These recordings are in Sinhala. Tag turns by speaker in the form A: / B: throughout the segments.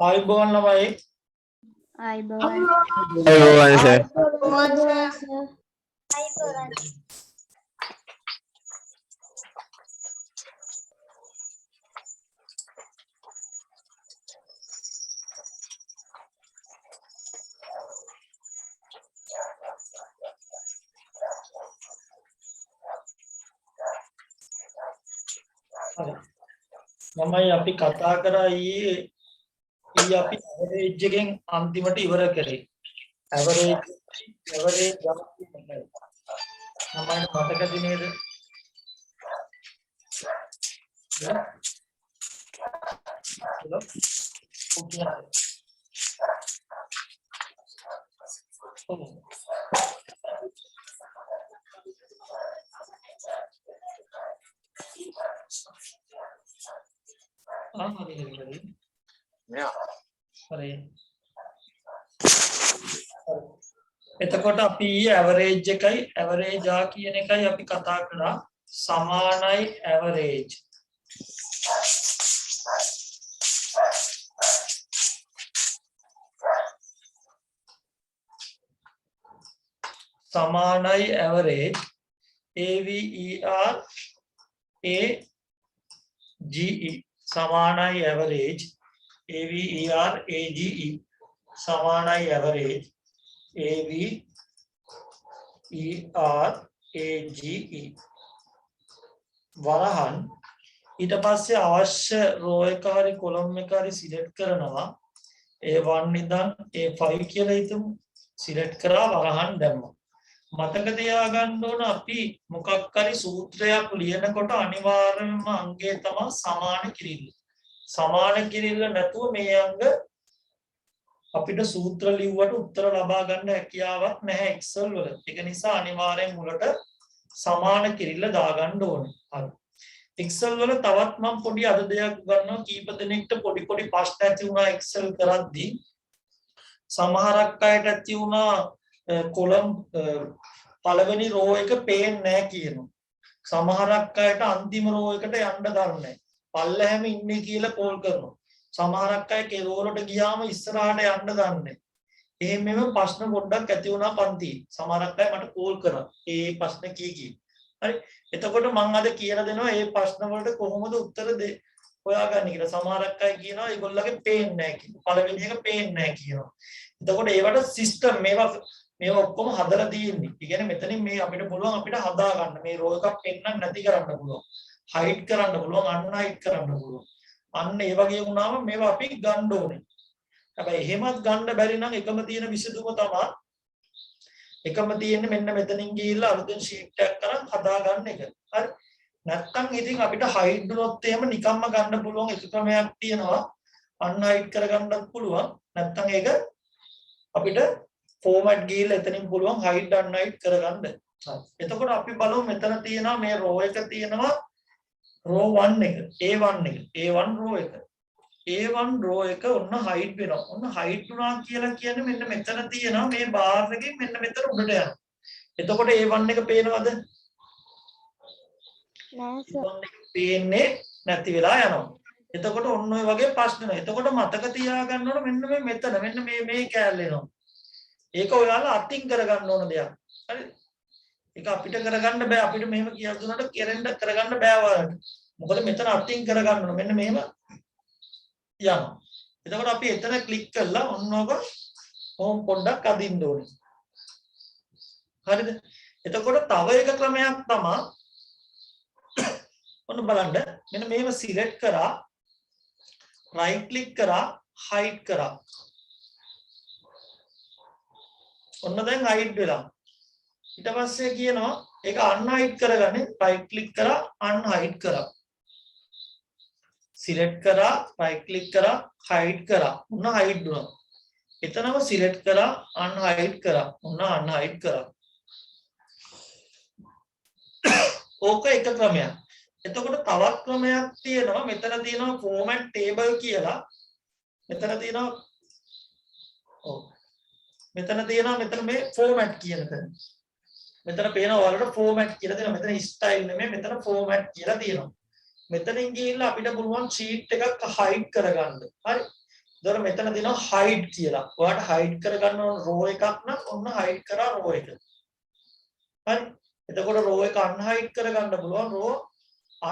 A: ආයුබෝවන් ළමයි.
B: ආයිබෝවන්.
C: අයෝවන් සර්.
A: ළමයි අපි කතා කරා ඊයේ අපි ඇවරේජ් එකෙන් අන්තිමට ඉවර කරේ. ඇවරේජ් ගාස්ති මොකක්ද? ළමයින්ට මතකද නේද? එතකොට අපි ඇවරේජ් එකයි ඇවරේජ් ආ කියන එකයි අපි කතා කරා සමානයි ඇවරේජ්. සමානයි ඇවරේජ් AVER AGE සමානයි ඇවරේජ් AVER AGE සමානයි ඇවරේජ් AVER AGE වරහන් ඊට පස්සේ අවශ්‍ය රෝ එක හරි කොලම් එක හරි සිලෙක්ට් කරනවා A1 ඉඳන් A5 කියලා හිතමු සිලෙක්ට් කරා වරහන් දැම්මා. මතක තියාගන්න ඕන අපි මොකක් හරි සූත්‍රයක් ලියනකොට අනිවාර්යයෙන්ම අංගය තමයි සමාන කිරිල්ල. සමාන කිරිල්ල නැතුව මේ අංග අපිට සූත්‍ර ලිව්වට උත්තර ලබා ගන්න හැකියාවක් නැහැ Excel වල. ඒක නිසා අනිවාර්යෙන් මුලට සමාන කිරිල්ල දාගන්න ඕනේ. හරි. Excel වල තවත් මම පොඩි අද දෙයක් ගන්නවා කීප දෙනෙක්ට පොඩි ප්‍රශ්න ඇති වුණා Excel කරද්දී. සමහරක් අයට ඇති වුණා කොලම් පළවෙනි රෝ එක පේන්නේ නැහැ කියනවා. සමහරක් අයට අන්තිම රෝ එකට යන්න දන්නේ නැහැ. පල්ලෙහැම ඉන්නේ කියලා කෝල් කරනවා. සමහරක් අය කෙරෝ වලට ගියාම ඉස්සරහට යන්න දන්නේ නැහැ. එහෙමම ප්‍රශ්න පොඩ්ඩක් ඇති වුණා පන්තියේ. සමහරක් අය මට කෝල් කරා. ඒ ප්‍රශ්න කී. හරි. එතකොට මම අද කියලා දෙනවා මේ ප්‍රශ්න වලට කොහොමද උත්තර හොයාගන්නේ කියලා. සමහරක් අය කියනවා ඒගොල්ලෝගේ පේන්නේ නැහැ කියලා. පළවෙනි එක පේන්නේ නැහැ කියනවා. එතකොට ඒවට සිස්ටම් මේවා ඔක්කොම හදලා තියෙන්නේ. ඒ කියන්නේ මෙතනින් මේ අපිට පුළුවන් අපිට හදා ගන්න. මේ රෝ එකක් පෙන්නන්න නැති කරන්න පුළුවන්. හයිඩ් කරන්න පුළුවන්, අන්හයිඩ් කරන්න පුළුවන්. අන්න ඒ වගේ වුණාම මේවා අපි ගන්න ඕනේ. හැබැයි එහෙමත් ගන්න බැරි නම් එකම තියෙන විසඳුම තමයි එකම තියෙන්නේ මෙන්න මෙතනින් ගිහිල්ලා අලුතෙන් ෂීට් එකක් කරන් හදා ගන්න එක. හරි. නැත්තම් ඉතින් අපිට හයිඩ් වුණොත් එහෙම නිකම්ම ගන්න පුළුවන් එක ක්‍රමයක් තියෙනවා. අන්හයිඩ් කරගන්නත් පුළුවන්. නැත්තම් ඒක අපිට ෆෝමැට් ගිහිල්ලා එතනින් පුළුවන් හයිඩ් අන්හයිඩ් කරගන්න. එතකොට අපි බලමු මෙතන තියෙනවා මේ රෝ එක තියෙනවා රෝ 1 එක A1 එක A1 රෝ එක A1 රෝ එක ඔන්න හයිඩ් වෙනවා. ඔන්න හයිඩ් වුණා කියලා කියන්නේ මෙන්න මෙතන තියෙනවා මේ බාර් එකෙන් මෙන්න මෙතන උඩට යනවා. එතකොට A1 එක පේනවද?
B: නෑ සර්.
A: පේන්නේ නැති වෙලා යනවා. එතකොට ඔන්න ඔය වගේ ප්‍රශ්න නෑ. එතකොට මතක තියාගන්න ඕන මෙන්න මේ මෙතන මෙන්න මේ කෑල්ල එනවා. ඒක ඔයාලා අතින් කරගන්න ඕන දෙයක්. හරිද? ඒක අපිට කරගන්න බෑ. අපිට මෙහෙම කියලා දුන්නාට කෙරෙන්න කරගන්න බෑ ඔයාලට. මොකද මෙතන අතින් කරගන්න ඕන. මෙන්න මෙහෙම යනවා. එතකොට අපි එතන ක්ලික් කරලා ඔන්නෝක හෝම් පොඩ්ඩක් අදින්න ඕනේ. හරිද? එතකොට තව එක ක්‍රමයක් තමයි ඔන්න බලන්න මෙන්න මේව සිලෙක්ට් කරා රයිට් ක්ලික් කරා හයිඩ් කරා. ඔන්න දැන් හයිඩ් වෙලා. ඊට පස්සේ කියනවා ඒක අන්හයිඩ් කරගන්නේ රයිට් ක්ලික් කරා අන්හයිඩ් කරා. සිලෙක්ට් කරා රයිට් ක්ලික් කරා හයිඩ් කරා. ඔන්න හයිඩ් වුණා. එතනම සිලෙක්ට් කරා අන්හයිඩ් කරා. ඔන්න අන්හයිඩ් කරා. ඕක එක ක්‍රමයක්. එතකොට තවත් ක්‍රමයක් තියෙනවා. මෙතන තියෙනවා format table කියලා. මෙතන තියෙනවා මෙතන මේ format කියන තැන. මෙතන පේනවා ඔයාලට format කියලා තියෙනවා. මෙතන style නෙමෙයි මෙතන format කියලා තියෙනවා. මෙතනින් ගිහිල්ලා අපිට පුළුවන් sheet එකක් hide කරගන්න. හරි. එතකොට මෙතන දෙනවා hide කියලා. ඔයාලට hide කරගන්න ඕන row එකක් නම් ඔන්න hide කරා row එක. හරි. එතකොට row එක unhide කරගන්න පුළුවන් row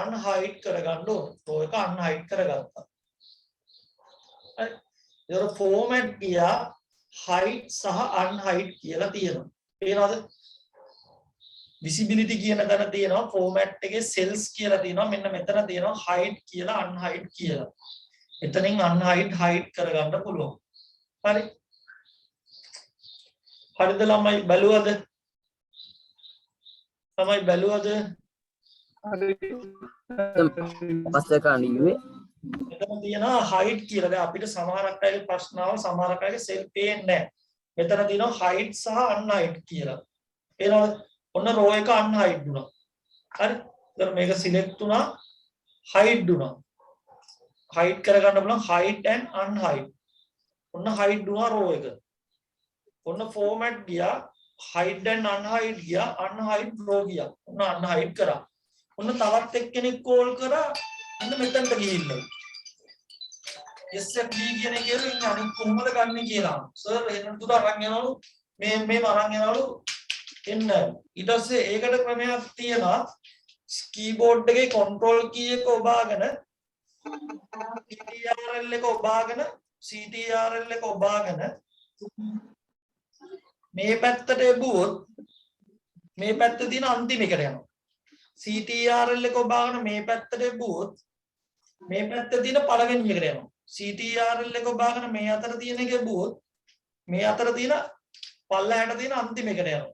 A: unhide කරගන්න ඕන. row එක unhide කරගත්තා. හරි. එතකොට format ගියා hide සහ unhide කියලා තියෙනවා. පේනවද? visibility කියන තැන තියෙනවා format එකේ cells කියලා තියෙනවා. මෙන්න මෙතන තියෙනවා hide කියලා unhide කියලා. එතනින් unhide hide කරගන්න පුළුවන්. හරි. හරිද ළමයි බැලුවද? ළමයි බැලුවද?
C: පස්සේ කාණියේ
A: මෙතන තියෙනවා hide කියලා. දැන් අපිට සමහරක් අයගේ ප්‍රශ්න ආව සමහරක් අයගේ cell පේන්නේ නැහැ. මෙතන තියෙනවා hide සහ unhide කියලා. පේනවද? ඔන්න row එක unhide වුණා. හරි. දැන් මේක select වුණා hide වුණා. hide කරගන්න බලන්න hide and unhide. ඔන්න hide වුණා row එක. ඔන්න format ගියා hide and unhide ගියා unhide row ගියා. ඔන්න unhide කරා. ඔන්න තවත් එක්කෙනෙක් call කරා මෙන්න මෙතනට ගිහිල්ලා. SFD කියන එක කියලා අනිත් කොහොමද ගන්න කියලා. සර් එහෙනම් දුර අරන් යනවලු මේ අරන් යනවලු එන්න. ඊට පස්සේ ඒකට ක්‍රමයක් තියෙනවා keyboard එකේ control key එක ඔබාගෙන CTRL එක ඔබාගෙන CTRL එක ඔබාගෙන මේ පැත්තට එබුවොත් මේ පැත්තේ තියෙන අන්තිම එකට යනවා. CTRL එක ඔබාගෙන මේ පැත්තට එබුවොත් මේ පැත්තේ තියෙන පළවෙනි එකට යනවා. CTRL එක ඔබාගෙන මේ අතර තියෙන එක එබුවොත් මේ අතර තියෙන පල්ලහැට තියෙන අන්තිම එකට යනවා.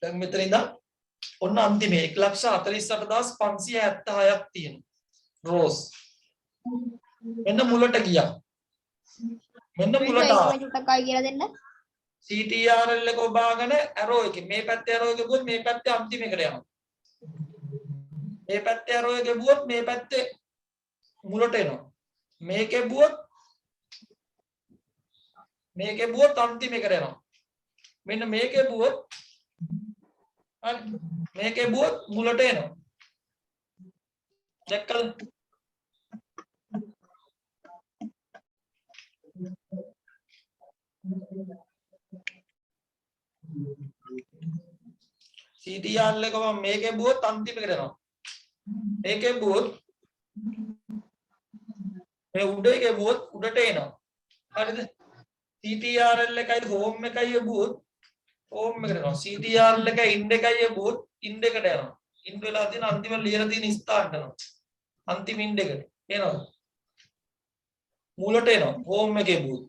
A: දැන් මෙතන ඉඳන් ඔන්න අන්තිමේ 148576ක් තියෙනවා. rows මෙන්න මුලට ගියා. මෙන්න මුලට ආවා. CTRL එක ඔබාගෙන arrow එක මේ පැත්තේ arrow එක ගියොත් මේ පැත්තේ අන්තිම එකට යනවා. මේ පැත්තේ arrow එක ගියොත් මේ පැත්තේ මුලට එනවා. මේකේ බුවොත් අන්තිම එකට යනවා. මෙන්න මේකේ බුවොත් හරි මේකේ බුවොත් මුලට එනවා. දැක්කද? CTRL එක මේකේ බුවොත් අන්තිම එකට යනවා. මේකේ බුවොත් මේ උඩ එකේ බුවොත් උඩට එනවා. හරිද? CTRL එකයි home එකයි බුවොත් home එකට යනවා. CTRL එකයි ind එකයි බුවොත් ind එකට යනවා. ind වෙලා තියෙන අන්තිම ලියලා තියෙන ස්ථානට යනවා. අන්තිම ind එකට. එනවද? මුලට එනවා. home එකේ බුවොත්.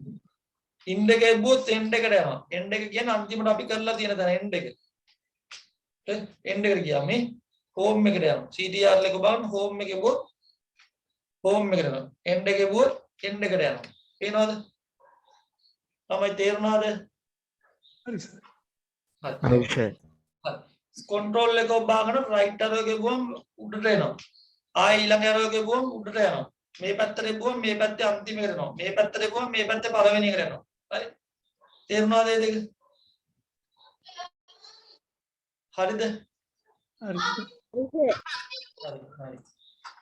A: ind එකේ බුවොත් end එකට යනවා. end එක කියන්නේ අන්තිමට අපි කරලා තියෙන තැන end එක. end එකට ගියා මේ home එකට යනවා. CTRL එක බලන්න home එකේ බුවොත් home එකට යනවා. end එකේ බුවොත් end එකට යනවා. පේනවද? තමයි තේරුණාද?
C: හරි සර්.
A: හරි. control එක ඔබාගෙන right arrow එක ගියොත් උඩට එනවා. ආයෙ ඊළඟ arrow එක ගියොත් උඩට යනවා. මේ පැත්තට ගියොත් මේ පැත්තේ අන්තිම එකට යනවා. මේ පැත්තට ගියොත් මේ පැත්තේ පළවෙනි එකට යනවා. හරි. තේරුණාද මේ දෙක? හරිද?
C: හරි.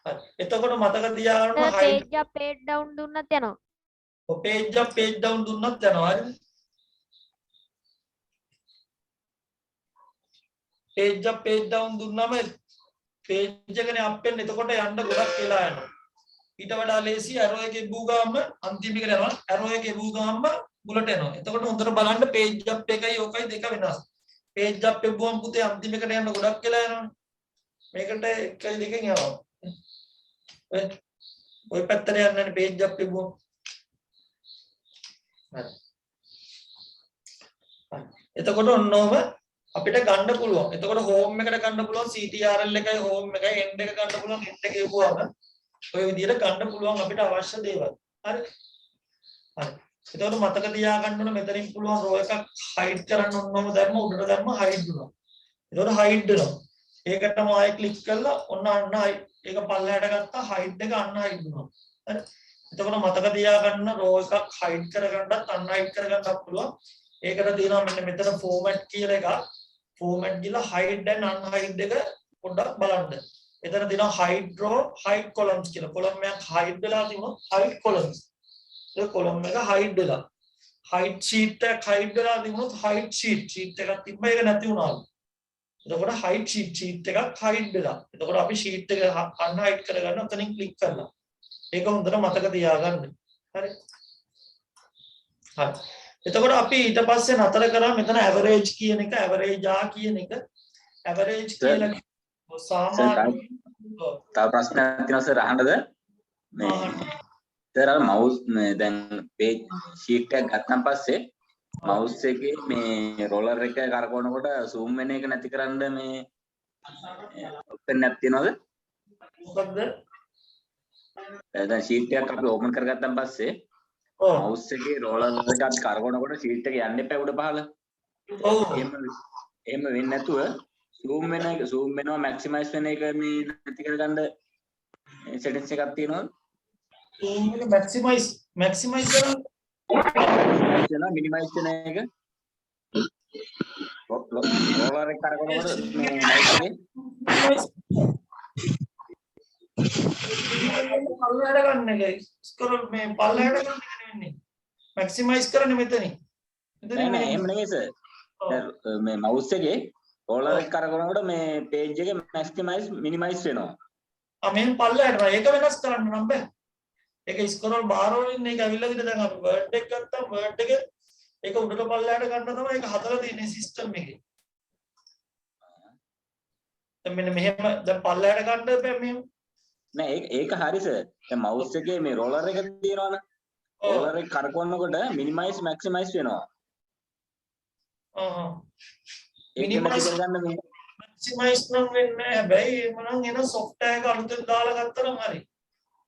A: හරි. එතකොට මතක තියාගන්න
B: page up page down දුන්නත් යනවා.
A: ඔය page up page down දුන්නත් යනවා. හරිද? page up page down දුන්නම page එකනේ up වෙන්නේ. එතකොට යන්න ගොඩක් වෙලා යනවා. ඊට වඩා ලේසි arrow එකේ බූ ගාම අන්තිම එකට යනවා. arrow එකේ බූ ගාම මුලට එනවා. එතකොට හොඳට බලන්න page up එකයි ඕකයි දෙක වෙනස්. page up එබුවම පුතේ අන්තිම එකට යන්න ගොඩක් වෙලා යනවනේ. මේකට එකයි දෙකෙන් යනවා. ඔය පැත්තට යන්නේ නැහැ page up එබුවම. හරි. එතකොට ඔන්නෝම අපිට ගන්න පුළුවන්. එතකොට home එකට ගන්න පුළුවන් CTRL එකයි home එකයි end එක ගන්න පුළුවන් end එක එවුවාම ඔය විදිහට ගන්න පුළුවන් අපිට අවශ්‍ය දේවල්. හරි. හරි. එතකොට මතක තියාගන්න ඕන මෙතනින් පුළුවන් row එකක් hide කරන්න ඕනම දැම්ම උඩට දැම්ම hide වෙනවා. එතකොට hide වෙනවා. ඒකටම ආයෙ click කරලා ඔන්න අන්න ඒක පල්ලහැට ගත්තා hide එක unhide වෙනවා. හරි. එතකොට මතක තියාගන්න row එකක් hide කරගන්නත් unhide කරගන්නත් පුළුවන්. ඒකට තියෙනවා මෙන්න මෙතන format කියලා එකක්. format ගිහලා hide and unhide එක පොඩ්ඩක් බලන්න. එතන තියෙනවා hide row hide columns කියලා. column එකක් hide වෙලා තිබුණොත් hide columns. ඒ කොලම් එක හයිඩ් වෙලා. හයිඩ් ෂීට් එක හයිඩ් වෙලා තිබුණොත් හයිඩ් ෂීට් එකක් තිබ්බ ඒක නැති වුණා. එතකොට හයිඩ් ෂීට් එකක් හයිඩ් වෙලා. එතකොට අපි ෂීට් එක අන්හයිඩ් කරගන්න උතනින් ක්ලික් කරනවා. ඒක හොඳට මතක තියාගන්න. හරි. හරි. එතකොට අපි ඊට පස්සේ නතර කරා මෙතන ඇවරේජ් කියන එක ඇවරේජ් ආ කියන එක ඇවරේජ් කියලා සාමාන්‍ය
D: තව ප්‍රශ්නයක් තියෙනවා සර් අහන්නද මේ සර් අර මවුස් දැන් පේජ් ෂීට් එකක් ගත්තන් පස්සේ මවුස් එකේ මේ රෝලර් එක කරකවනකොට zoom වෙන එක නැති කරන්න මේ ඔප්ෂන් එකක් තියෙනවද
A: මොකද්ද
D: දැන් ෂීට් එකක් අපි ඕපන් කරගත්තන් පස්සේ මවුස් එකේ රෝලර් එක අපි කරකවනකොට ෂීට් එක යන්න එපා උඩ පහළ
A: ඔව්
D: එහෙම වෙන්නේ නැතුව zoom වෙනවා maximize වෙන එක මේ නැති කරගන්න settings එකක් තියෙනවද
A: zoom එක maximize කරන්න
D: minimize වෙන එක රෝලර් එක කරකවනකොට මේ mouse එකේ
A: පල්ලයට ගන්න එක ස්ක්‍රෝල් මේ පල්ලයට ගන්න එක නෙවෙන්නේ maximize කරන්නේ මෙතනින්
D: නෑ එහෙම නෙමෙයි සර් මේ mouse එකේ රෝලර් එක කරකවනකොට මේ page එක maximize minimize වෙනවා
A: මෙහෙම පල්ලයට ඒක වෙනස් කරන්න නම් බෑ ඒක ස්ක්‍රෝල් බාර් වලින් ඒක ඇවිල්ලා ඉතින් දැන් අපි වර්ඩ් එක ගත්තාම වර්ඩ් එක ඒක උඩට පල්ලයට ගන්න තමයි ඒක හදලා තියෙන්නේ සිස්ටම් එකේ දැන් මෙන්න මෙහෙම දැන් පල්ලයට ගන්න බෑ මෙහෙම
D: නෑ ඒක හරි සර් දැන් mouse එකේ මේ රෝලර් එක තියෙනවනේ රෝලර් එක කරකවනකොට minimize maximize වෙනවා
A: minimize කරගන්න මේ maximize නම් වෙන්නේ නැහැ හැබැයි එහෙම නම් එන software එක අලුතෙන් දාලා ගත්තනම් හරි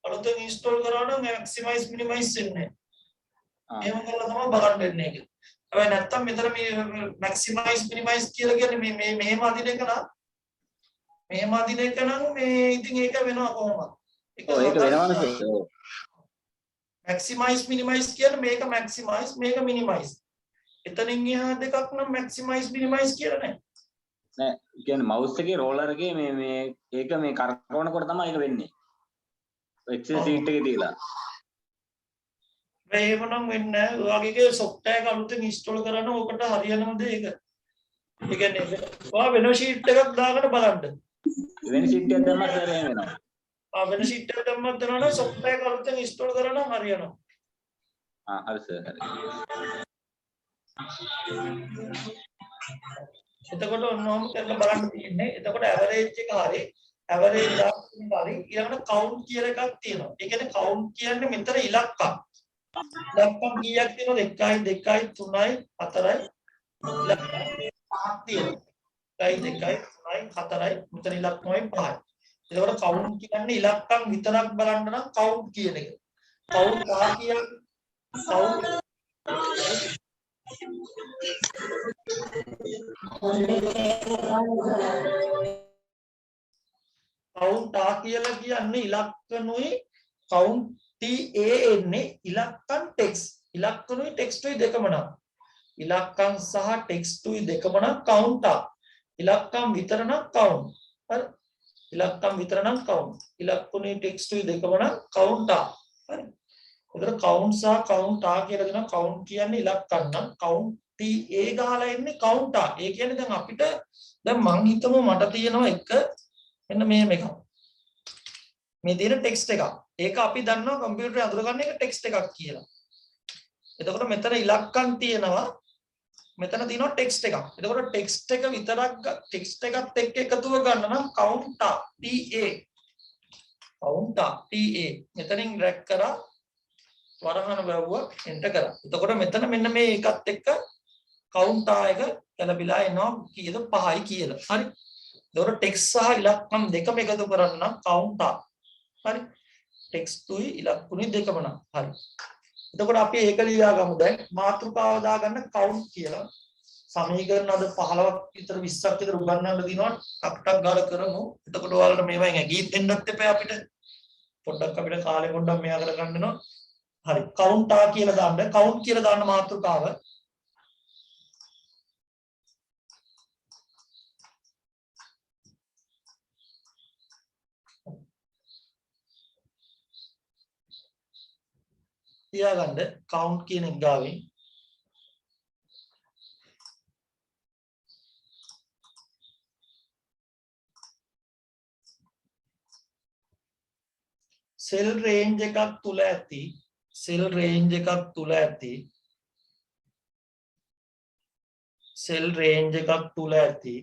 A: අලුතෙන් install කරා නම් maximize minimize වෙන්නේ නැහැ එහෙම කරලා තමයි බලන්න වෙන්නේ ඒක හැබැයි නැත්තම් මෙතන මේ maximize minimize කියලා කියන්නේ මේ මෙහෙම අදින එක නම් මේ ඉතින් ඒක වෙනවා කොහොමද
D: ඒක වෙනවනේ සර්
A: maximize minimize කියන්නේ මේක maximize මේක minimize එතනින් එහා දෙකක් නම් maximize minimize කියලා නැහැ
D: නෑ කියන්නේ mouse එකේ roller එකේ මේ ඒක මේ කරකවනකොට තමයි ඒක වෙන්නේ excel sheet එකේ තියලා
A: එහෙම නම් වෙන්නේ නැහැ ඔයගේ software එක අලුතෙන් install කරන්න ඕකට හරියනවද ඒක ඒ කියන්නේ ඔයා වෙන sheet එකක් දාගෙන බලන්න
D: වෙන sheet එකක් දැම්මම සර් එහෙම වෙනවා
A: වෙන sheet එකක් දැම්මම දනවනම් software එක අලුතෙන් install කරා නම් හරියනවා
D: හරි සර් හරි
A: එතකොට ඔන්නෝම කරලා බලන්න තියෙන්නේ. එතකොට ඇවරේජ් එක හරි ඇවරේජ් දාන්න හරි ඊළඟට කවුන්ට් කියලා එකක් තියෙනවා. ඒ කියන්නේ කවුන්ට් කියන්නේ මෙතන ඉලක්කම්. ඉලක්කම් කීයක් තියෙනවද? 1යි 2යි 3යි 4යි ඉලක්කම් 5ක් තියෙනවා. 1යි 2යි 3යි 4යි මෙතන ඉලක්කමයි 5යි. එතකොට කවුන්ට් කියන්නේ ඉලක්කම් විතරක් බලන්න නම් කවුන්ට් කියන එක. කවුන්ට් 5 කියන්නේ කවුන්ට් count a කියලා කියන්නේ ඉලක්කනුයි count t a එන්නේ ඉලක්කම් ටෙක්ස්ට් ඉලක්කනුයි ටෙක්ස්ටුයි දෙකම නම් ඉලක්කම් සහ ටෙක්ස්ටුයි දෙකම නම් count a ඉලක්කම් විතර නම් count හරි ඉලක්කම් විතර නම් count ඉලක්කනුයි ටෙක්ස්ටුයි දෙකම නම් count a හරි උදේ count සහ count a කියලා දෙනවා count කියන්නේ ඉලක්කම් නම් count t a ගහලා ඉන්නේ count a ඒ කියන්නේ දැන් අපිට දැන් මං හිතමු මට තියෙනවා එක මෙන්න මෙහෙම එකක් මේ තියෙන ටෙක්ස්ට් එකක් ඒක අපි දන්නවා කම්පියුටරේ අඳුරගන්න එක ටෙක්ස්ට් එකක් කියලා එතකොට මෙතන ඉලක්කම් තියෙනවා මෙතන තියෙනවා ටෙක්ස්ට් එකක් එතකොට ටෙක්ස්ට් එක විතරක් ටෙක්ස්ට් එකත් එක්ක එකතුව ගන්න නම් count a ta මෙතනින් රැක් කරා වරහන වැවුවා එන්ටර් කරා එතකොට මෙතන මෙන්න මේ එකත් එක්ක count a එක කැලපිලා එනවා කීයද 5යි කියලා හරි එතකොට ටෙක්ස්ට් සහ ඉලක්කම් දෙකම එකතු කරන්න නම් count a හරි ටෙක්ස්ටුයි ඉලක්කුණුයි දෙකම නම් හරි එතකොට අපි ඒක ලියා ගමු දැන් මාතෘකාව දාගන්න count කියලා සමීකරණ අද 15ක් විතර 20ක් විතර උගන්වන්න දිනවා ටක් ගාලා කරමු එතකොට ඔයාලට මේවෙන් ඇගී දෙන්නත් එපා අපිට පොඩ්ඩක් අපිට කාලේ පොඩ්ඩක් මෙයා කරගන්න වෙනවා හරි count a කියලා දාන්න count කියලා දාන්න මාතෘකාව තියාගන්න count කියන එක ගාවින් cell range එකක් තුල ඇති cell range එකක් තුල ඇති cell range එකක් තුල ඇති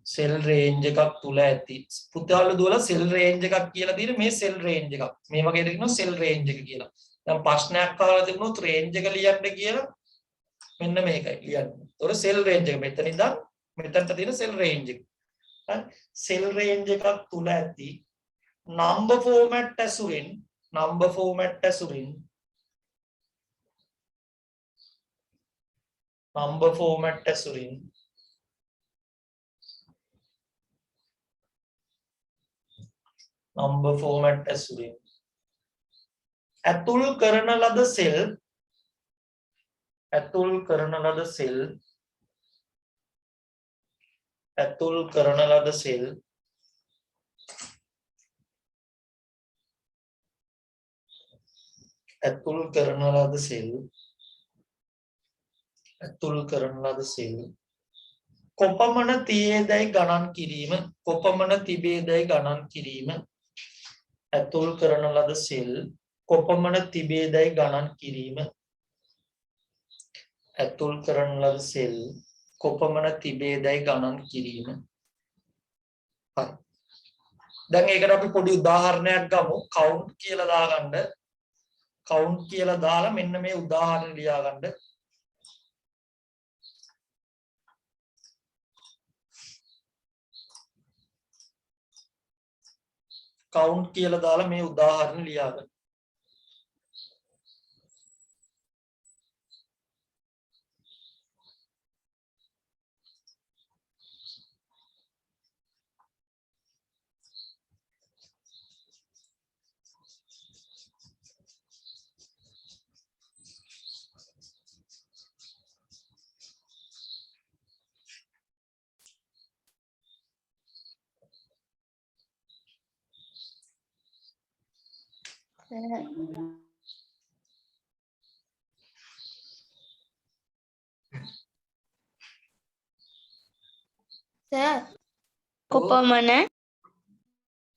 A: cell range එකක් තුල ඇති පුතාලු දුවලා cell range එකක් කියලා තියෙන මේ cell range එකක් මේ වගේ දෙයක් කියනවා cell range එක කියලා. දැන් ප්‍රශ්නයක් අහලා තිබුණොත් range එක ලියන්න කියලා මෙන්න මේකයි ලියන්න. ඒතොර cell range එක මෙතන ඉඳන් මෙතනට තියෙන cell range එක. හරි cell range එකක් තුල ඇති number format ඇසුරින් number format ඇසුරින් number format ඇසුරින් number format ඇසුරින් ඇතුල් කරන ලද cell ඇතුල් කරන ලද cell ඇතුල් කරන ලද cell ඇතුල් කරන ලද cell ඇතුල් කරන ලද cell කොපමණ තියේදයි ගණන් කිරීම කොපමණ තිබේදයි ගණන් කිරීම ඇතුල් කරන ලද cell කොපමණ තිබේදයි ගණන් කිරීම ඇතුල් කරන ලද cell කොපමණ තිබේදයි ගණන් කිරීම. හරි දැන් ඒකට අපි පොඩි උදාහරණයක් ගමු count කියලා දාගන්න count කියලා දාලා මෙන්න මේ උදාහරණ ලියා ගන්න. count කියලා දාලා මේ උදාහරණ ලියා ගන්න.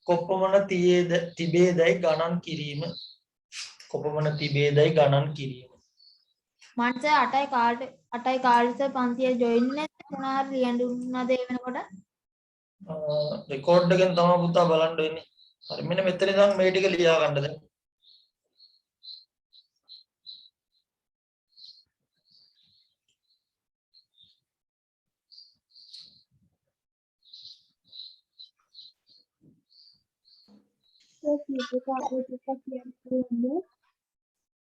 A: කොපමණ තිබේදයි ගණන් කිරීම කොපමණ තිබේදයි ගණන් කිරීම.
B: මන්ස 8යි කාලෙට 500 ජොයින් නැත්නම් මොනවා හරි ලියන්න උනනද ඒ වෙනකොට
A: රෙකෝඩ් එකෙන් තමයි පුතා බලන්න වෙන්නේ. හරි මෙන්න මෙතන ඉඳන් මේ ටික ලියා ගන්න දැන්.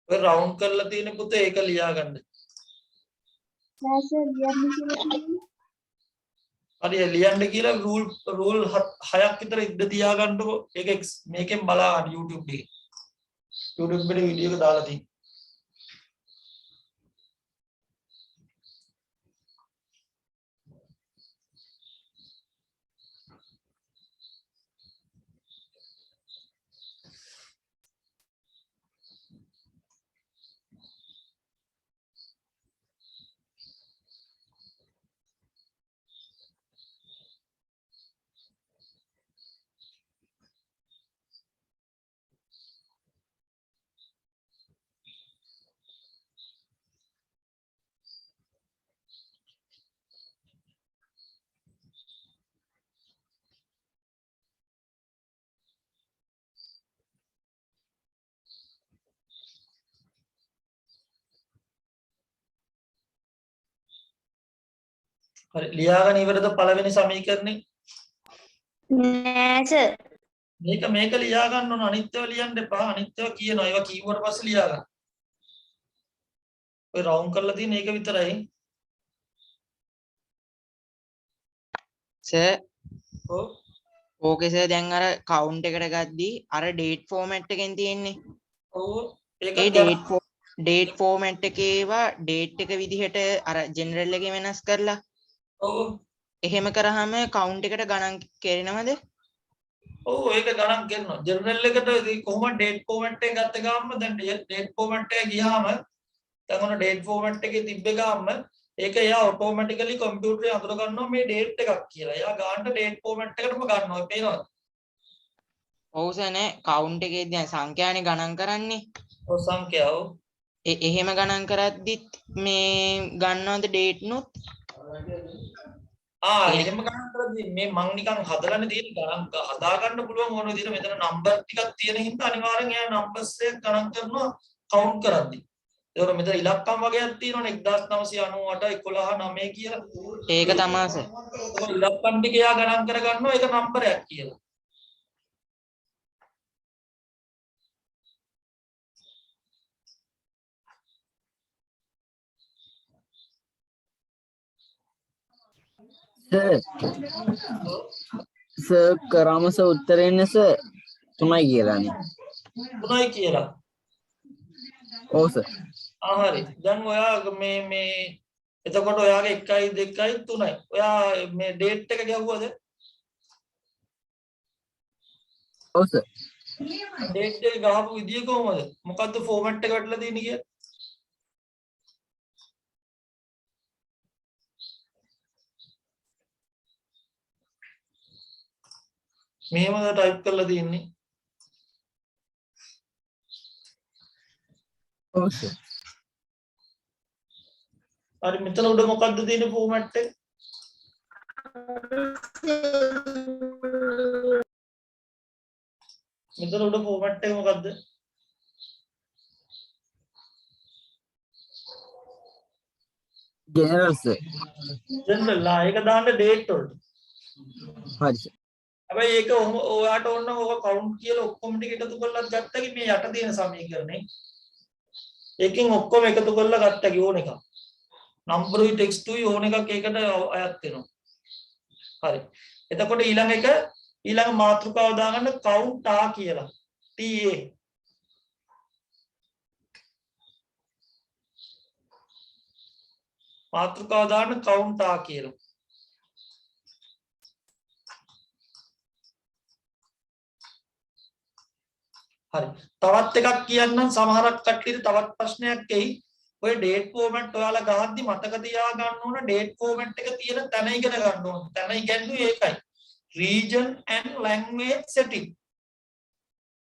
A: ඔය රවුන්ඩ් කරලා තියෙන පුතේ ඒක ලියා ගන්න. හරි ලියන්න කියලා රූල් 6ක් විතර ඉද්ද තියා ගන්නකො. ඒක මේකෙන් බලා ගන්න YouTube එකේ. YouTube එකේ වීඩියෝ එක දාලා තියෙනවා. හරි ලියාගෙන ඉවරද පළවෙනි සමීකරණේ?
B: නෑ සර්.
A: මේක ලියා ගන්න ඕන අනිත්‍යව ලියන්න එපා. අනිත්‍යව කියනවා. ඒවා කිව්වට පස්සේ ලියා ගන්න. ඔය රවුන්ඩ් කරලා තියෙන එක විතරයි.
E: සර්
A: ඔව්.
E: ඕකේ සර් දැන් අර කවුන්ට් එකට ගද්දී අර ඩේට් ෆෝමැට් එකෙන් තියෙන්නේ.
A: ඔව්. ඒක
E: ඒ ඩේට් ෆෝමැට් එකේවා ඩේට් එක විදිහට අර ජෙනරල් එකේ වෙනස් කරලා
A: ඔව්.
E: එහෙම කරාම කවුන්ට් එකට ගණන් කෙරෙනවද?
A: ඔව් ඒක ගණන් කරනවා. ජෙනරල් එකට කොහොමද ඩේට් ෆෝමැට් එක ගත්ත ගාම දැන් ඩේට් ෆෝමැට් එක ගියාම දැන් ඔන්න ඩේට් ෆෝමැට් එකේ තිබ්බ ගාම ඒක එයා ඔටෝමැටිකලි කම්පියුටරේ අඳුර ගන්නවා මේ ඩේට් එකක් කියලා. එයා ගාන්න ඩේට් ෆෝමැට් එකටම ගන්නවා. පේනවද?
E: ඔව් සර් නෑ කවුන්ට් එකේ දැන් සංඛ්‍යානේ ගණන් කරන්නේ.
A: ඔය සංඛ්‍යාව
E: එහෙම ගණන් කරද්දිත් මේ ගන්නවද ඩේට් නුත්?
A: එහෙම ගණන් කරද්දී මේ මං නිකන් හදලානේ තියෙන ගණන් හදා ගන්න පුළුවන් ඕන විදිහට මෙතන නම්බර් ටිකක් තියෙන හින්දා අනිවාර්යෙන් එයා නම්බර්ස් එක ගණන් කරනවා කවුන්ට් කරද්දී. ඒතකොට මෙතන ඉලක්කම් වගේක් තියෙනවනේ 1998 11 9 කියලා.
E: ඒක තමයි සර්.
A: ඒතකොට ඉලක්කම් ටික එයා ගණන් කර ගන්නවා ඒක නම්බරයක් කියලා.
C: සර් කරාම සර් උත්තරේ ඉන්නේ සර් 3යි කියලානේ.
A: 3යි කියලා.
C: ඔව් සර්.
A: හරි. දැන් ඔයා මේ එතකොට ඔයාගේ 1යි 2යි 3යි. ඔයා මේ ඩේට් එක ගැහුවද?
C: ඔව් සර්.
A: ඩේට් එක ගහපු විදිය කොහමද? මොකද්ද ෆෝමැට් එක වැටලා තියෙන්නේ කියලා? මෙහෙමද ටයිප් කරලා තියෙන්නේ.
C: ඔව් සර්.
A: හරි මෙතන උඩ මොකද්ද තියෙන ෆෝමැට් එක? මෙතන උඩ ෆෝමැට් එක මොකද්ද?
C: General sir.
A: ජෙනරල් ඒක දාන්න ඩේට් වලට.
C: හරි සර්.
A: හැබැයි ඒක ඔයාට ඕන ඕක කවුන්ට් කියලා ඔක්කොම ටික එකතු කරලා ගත්තා කි මේ යට තියෙන සමීකරණේ. ඒකෙන් ඔක්කොම එකතු කරලා ගත්තා කි ඕන එකක්. නම්බරුයි ටෙක්ස්ටුයි ඕන එකක් ඒකට අයත් වෙනවා. හරි. එතකොට ඊළඟ මාතෘකාව දාගන්න count a කියලා. ta. මාතෘකාව දාන්න count a කියලා. හරි. තවත් එකක් කියන්නම් සමහරක් කට්ටියට තවත් ප්‍රශ්නයක් එයි. ඔය ඩේට් ෆෝමැට් ඔයාලා ගහද්දි මතක තියාගන්න ඕන ඩේට් ෆෝමැට් එක තියෙන තැන ඉගෙන ගන්න ඕන. තැන ඉගෙනුවේ ඒකයි. region and language setting.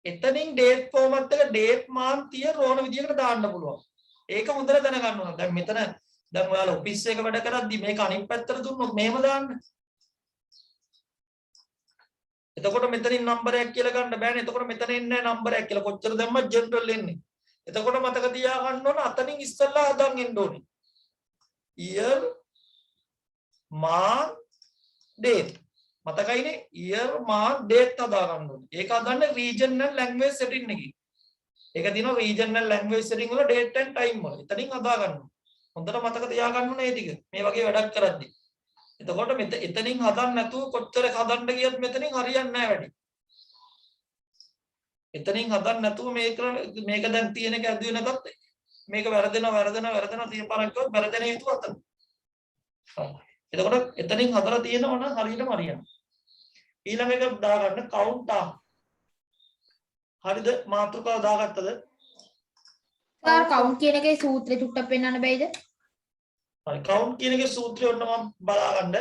A: එතනින් ඩේට් ෆෝමැට් එක ඩේට් මාන් තියන ඕන විදිහකට දාන්න පුළුවන්. ඒක හොඳට දැනගන්න ඕන. දැන් මෙතන දැන් ඔයාලා ඔෆිස් එක වැඩ කරද්දි මේක අනිත් පැත්තට දුන්නොත් මෙහෙම දාන්න. එතකොට මෙතනින් නම්බරයක් කියලා ගන්න බෑනේ. එතකොට මෙතන එන්නේ නම්බරයක් කියලා. කොච්චර දැම්මත් ජෙනරල් එන්නේ. එතකොට මතක තියාගන්න ඕන අතනින් ඉස්සෙල්ලා හදන් එන්න ඕනේ. year month date. මතකයිනේ year month date හදා ගන්න ඕනේ. ඒක හදන්නේ regional language setting එකකින්. ඒක දිනවා regional language setting වල date and time වල. එතනින් හදා ගන්න ඕනේ. හොඳට මතක තියාගන්න ඕනේ මේ ටික. මේ වගේ වැඩක් කරද්දී. එතකොට එතනින් හදන්න නැතුව කොච්චර හදන්න ගියත් මෙතනින් හරියන්නේ නැහැ වැඩි. එතනින් හදන්න නැතුව මේක දැන් තියෙන එක ඇදුවේ නැතත් මේක වැරදෙනවා 30 පාරක් ගියොත් වැරදෙන හේතුව අතන. එතකොට එතනින් හදලා තියෙනවා නම් හරියටම හරියනවා. ඊළඟ එක දාගන්න count a. හරිද? මාතෘකාව දාගත්තද?
B: සර් කවුන්ට් කියන එකේ සූත්‍රය චුට්ටක් පෙන්වන්න බැයිද?
A: හරි count කියන එකේ සූත්‍රය ඔන්න මම බලාගන්න.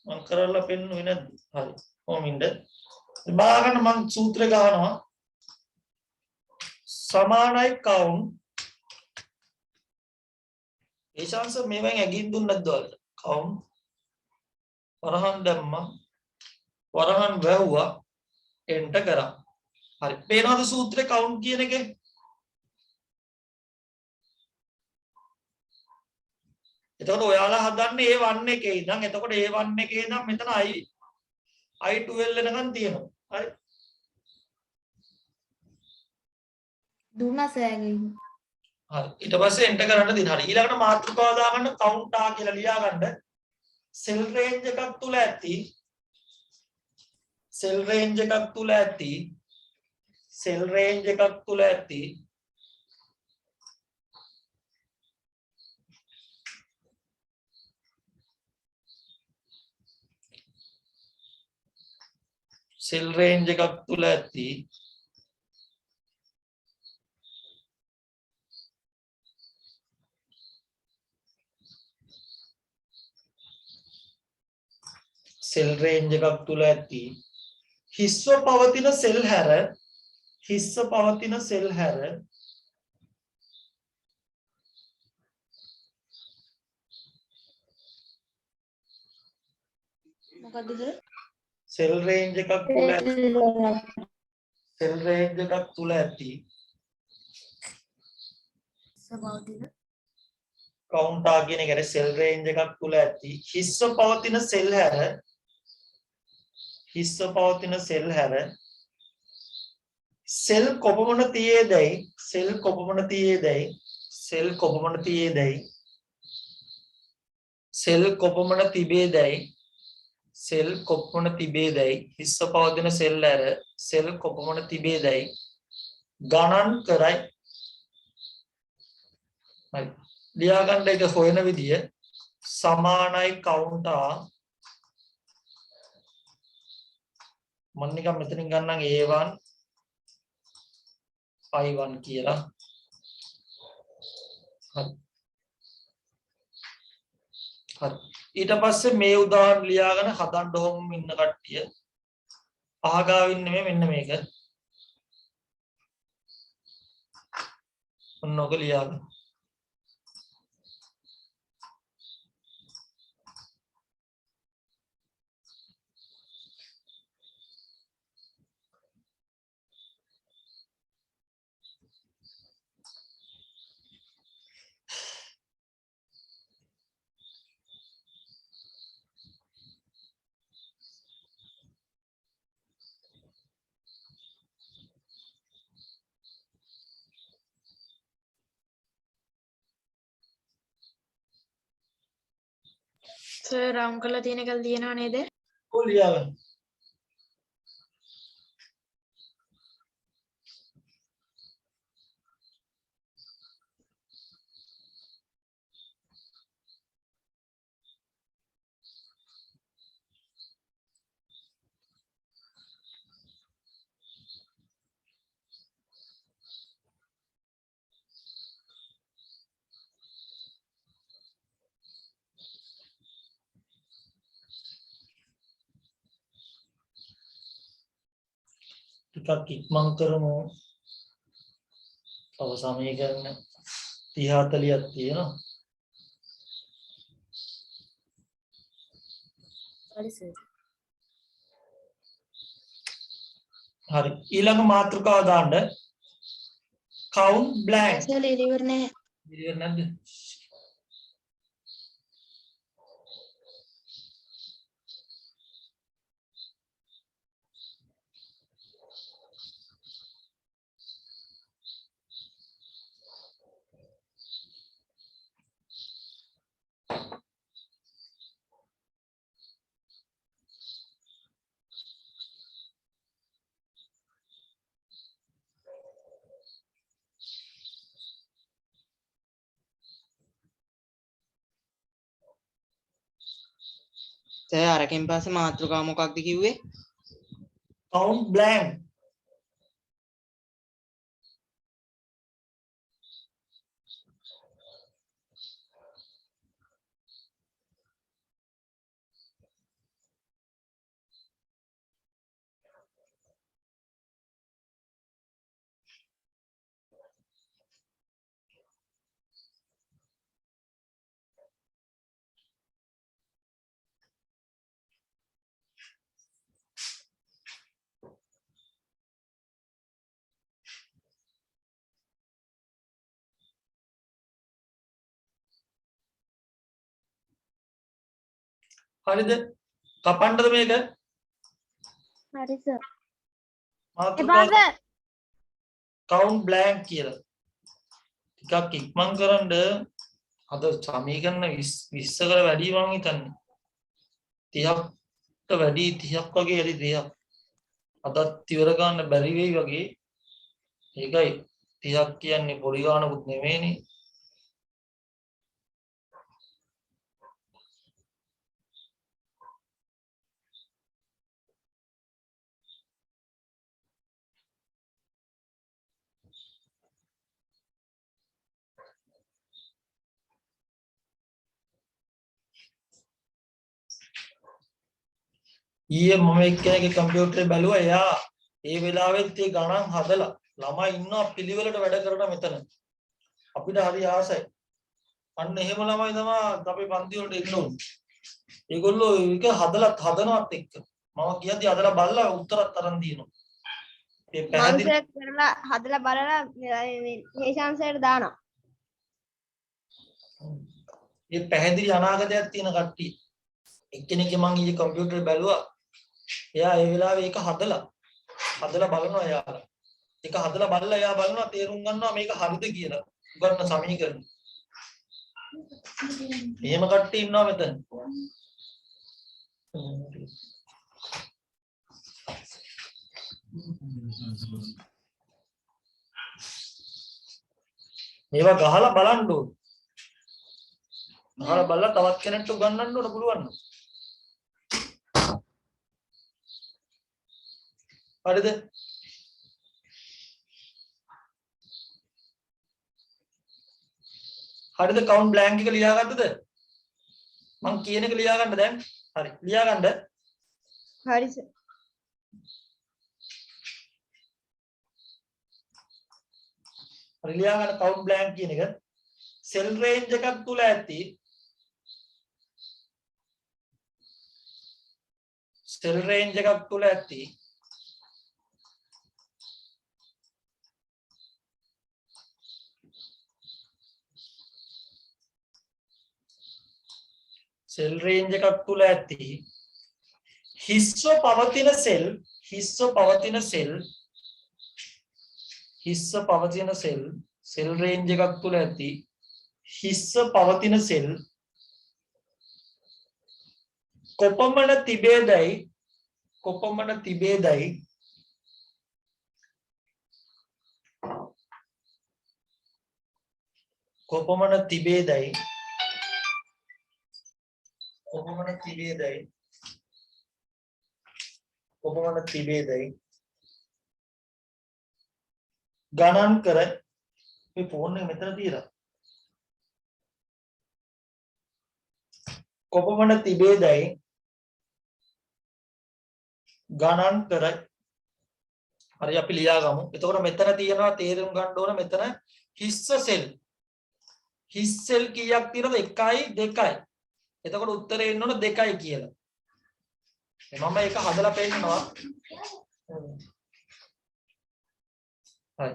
A: මම කරලා පෙන්නුවේ නැද්ද? හරි. කොහොමින්ද? බලාගන්න මම සූත්‍රය ගහනවා. සමානයි count. ඒ chance මේවෙන් ඇගින් දුන්නත් නැද්ද ඔයාලට? count වරහන් දැම්මා. වරහන් වැහුවා. enter කරා. හරි. පේනවද සූත්‍රේ count කියන එකේ? එතකොට ඔයාලා හදන්නේ A1 එකේ ඉඳන් එතකොට A1 එකේ ඉඳන් මෙතන I12 වෙනකන් තියෙනවා. හරි.
B: දුන්නා සෑගෙන්.
A: හරි. ඊට පස්සේ enter කරන්න දින. හරි. ඊළඟට මාතෘකාව දාගන්න count a කියලා ලියා ගන්න. cell range එකක් තුල ඇති සෙල් රේන්ජ් එකක් තුල ඇති සෙල් රේන්ජ් එකක් තුල ඇති හිස්ව පවතින සෙල් හැර
B: මොකද්ද
A: සෙල් රේන්ජ් එකක් තුල ඇති කවුන්ටා කියන එකට සෙල් රේන්ජ් එකක් තුල ඇති හිස්ව පවතින සෙල් හැර සෙල් කොපමණ තිබේදැයි හිස්ව පවතින සෙල් හැර සෙල් කොපමණ තිබේදැයි ගණන් කරයි. හරි. ලියාගන්න එක හොයන විදිය සමානයි කවුන්ටා මම නිකන් මෙතනින් ගන්නම් A1 I1 කියලා. හරි. ඊට පස්සේ මේ උදාහරණ ලියාගෙන හදන්න ඕම් ඉන්න කට්ටිය අහගාවින් නෙමෙයි මෙන්න මේක. ඔන්නෝක ලියාගන්න.
B: සර් රවුන්ඩ් කරලා තියෙන එකක් ලියනවා නේද?
A: ඔය ලියාගන්න. ටිකක් ඉක්මන් කරමු. තව සමීකරණ 30 40ක් තියෙනවා. හරි. ඊළඟ මාතෘකාව දාන්න. count blank.
B: සර් ඉවර නෑ.
A: ඉවර නැද්ද?
E: සර් අරකින් පස්සේ මාතෘකාව මොකක්ද කිව්වේ?
A: count blank. හරිද? කපන්නද මේක?
B: හරි සර්.
A: මාතෘකාව count blank කියලා. ටිකක් ඉක්මන් කරන්න. අද සමීකරණ 20 කර වැඩි මං හිතන්නේ. 30ට වැඩි 30ක් වගේ හරි 30ක්. අදත් ඉවර ගන්න බැරි වෙයි වගේ. ඒකයි 30ක් කියන්නේ පොඩි ගානකුත් නෙමෙයිනේ. ඊයේ මම එක්කෙනෙක්ගේ කම්පියුටරේ බැලුවා එයා ඒ වෙලාවෙත් ඒ ගණන් හදලා ළමයි ඉන්නවා පිළිවෙලට වැඩ කරන මෙතන අපිට හරි ආසයි අන්න එහෙම ළමයි තමයි අපේ පන්ති වලට එන්න ඕනේ ඒගොල්ලෝ ඒක හදනවත් එක්ක මම කියද්දි හදලා බලලා උත්තරත් අරන් දිනනවා ඒ පැහැදිලි
F: මනුස්සයෙක් කරලා හදලා බලලා හේෂාන්සයට දානවා.
A: ඒ පැහැදිලි අනාගතයක් තියෙන කට්ටිය එක්කෙනෙක්ගේ මං ඊයේ කම්පියුටරේ බැලුවා එයා ඒ වෙලාවේ ඒක හදලා බලනවා එයාලා ඒක හදලා බලලා එයා බලනවා තේරුම් ගන්නවා මේක හරිද කියලා උගන්න සමීකරණ එහෙම කට්ටිය ඉන්නවා මෙතන මේවා ගහලා බලන්න ඕනේ ගහලා බලලා තවත් කෙනෙක්ට උගන්වන්න ඕන පුළුවන් හරිද හරිද කවුන්ට් බ්ලැන්ක් එක ලියාගත්තද මං කියන එක ලියා ගන්න දැන් හරි ලියා ගන්න
F: හරි සර්.
A: හරි ලියා ගන්න කවුන්ට් බ්ලැන්ක් කියන එක සෙල් රේන්ජ් එකක් තුල ඇති සෙල් රේන්ජ් එකක් තුල ඇති සෙල් රේන්ජ් එකක් තුල ඇති හිස්ව පවතින සෙල් රේන්ජ් එකක් තුල ඇති හිස්ව පවතින සෙල් කොපමණ තිබේදයි ගණන් කර මේ ෆෝන් එක මෙතන තියලා කොපමණ තිබේදයි ගණන් කර හරි අපි ලියාගමු එතකොට මෙතන තියෙනවා තේරුම් ගන්න ඕන මෙතන හිස්ස සෙල් කීයක් තියෙනවද 1යි 2යි එතකොට උත්තරේ එන්න ඕන 2යි කියලා මම ඒක හදලා පෙන්නනවා හරි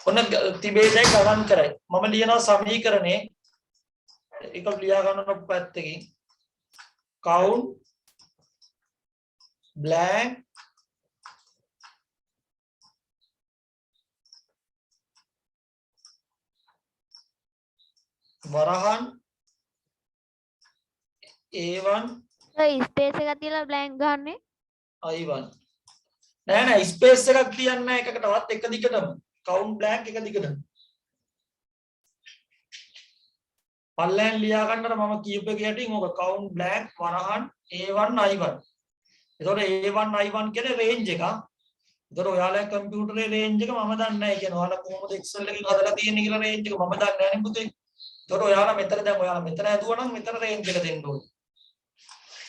A: ඔන්න තිබේදයි ගණන් කරයි මම ලියනවා සමීකරණේ ඒක ලියා ගන්න පැත්තකින් count blank වරහන් A1
F: ස්පේස් එකක් තියලා බ්ලැන්ක් ගන්නනේ.
A: I1 නෑ ස්පේස් එකක් තියන්නේ නැහැ එකකටවත් එක දිගටම count blank එක දිගටම පල්ලෙන් ලියා ගන්නට මම කියපු එක යටින් ඕක count blank වරහන් A1 I1 එතකොට A1 I1 කියන්නේ රේන්ජ් එක. එතකොට ඔයාලා කම්පියුටරේ රේන්ජ් එක මම දන්නේ නැහැ කියන්නේ ඔයාලා කොහොමද Excel එකකින් හදලා තියෙන්නේ කියලා රේන්ජ් එක මම දන්නේ නැහැ නේ පුතේ. එතකොට ඔයාලා මෙතන ඇදුවා නම් මෙතන රේන්ජ් එක දෙන්න ඕනේ.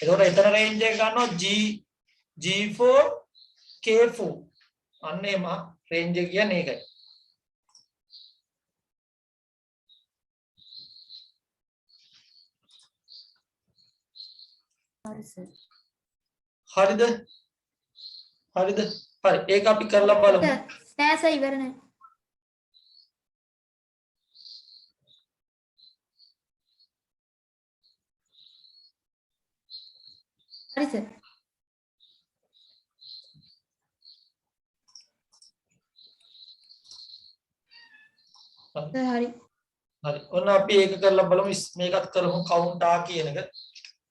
A: එතකොට එතන රේන්ජ් එක ගන්නවා G4 K4 අන්න එම රේන්ජ් එක කියන්නේ ඒකයි. හරිද හරි ඒක අපි කරලා බලමු
B: නෑ සර් ඉවර නෑ හරි සර් හරි
A: ඔන්න අපි ඒක කරලා බලමු මේකත් කරමු count A කියන එක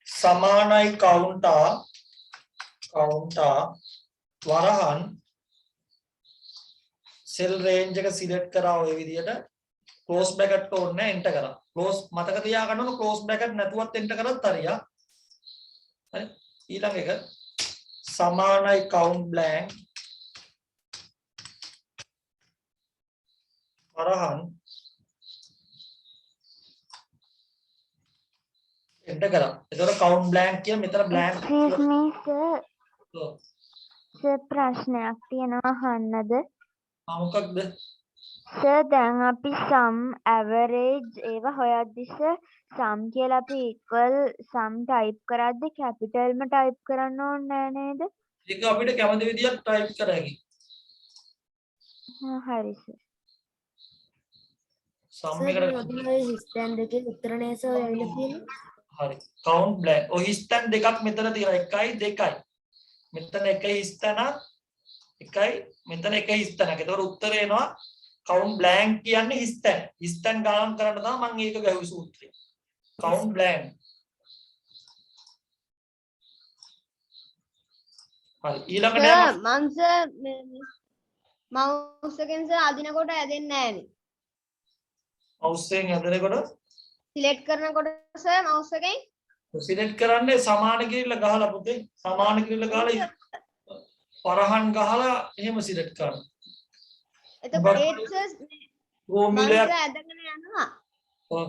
A: සමානයි count A වරහන් සෙල් රේන්ජ් එක සිලෙක්ට් කරා ඔය විදිහට ක්ලෝස් බ්‍රැකට් ඕනේ නැහැ එන්ටර් කරා ක්ලෝස් මතක තියාගන්න ඕන ක්ලෝස් බ්‍රැකට් නැතුවත් එන්ටර් කරත් හරියා හරි ඊළඟ එක සමානයි count blank වරහන් එන්ටර් කරා එතකොට count blank කියන මෙතන blank
F: Excuse me sir.
A: ඔව්.
G: සර් ප්‍රශ්නයක් තියෙනවා අහන්නද?
A: මොකක්ද?
G: සර් දැන් අපි සම් ඇවරේජ් ඒවා හොයද්දි සර් සම් කියලා අපි ඉක්වල් සම් ටයිප් කරද්දි කැපිටල්ම ටයිප් කරන්න ඕනේ නෑ නේද?
A: ඒක අපිට කැමති විදිහට ටයිප් කර හැකියි.
G: හරි සර්.
A: සම් එකට
G: හිස්ටන් දෙකේ උත්තරනේ සර් ඇවිල්ලා තියෙන්නේ.
A: හරි. count blank. ඔය හිස්තැන් දෙකක් මෙතන තියෙනවා. 1යි 2යි. මෙතන එක හිස්තැනක් 1යි මෙතන එක හිස්තැනක්. ඒතකොට උත්තරේ එනවා count blank කියන්නේ හිස්තැන්. හිස්තැන් ගණන් කරන්න තමයි මම ඒක ගැහුවේ සූත්‍රය. count blank. හරි. ඊළඟට
F: සර්
A: යනවා
F: මං සර් මවුස් එකෙන් සර් අදිනකොට ඇදෙන්නේ නැහනේ.
A: mouse එකෙන් ඇදෙනකොට
F: සිලෙක්ට් කරනකොට සර් මවුස් එකෙන්
A: සිලෙක්ට් කරන්නේ සමාන කිරිල්ල ගහලා පුතේ. සමාන කිරිල්ල ගහලා පරහන් ගහලා එහෙම සිලෙක්ට් කරන්න.
F: එතකොට ඒත් සර් මං
A: රෝමිලයක්
F: සර් ඇදගෙන යනවා.
A: ඔව්.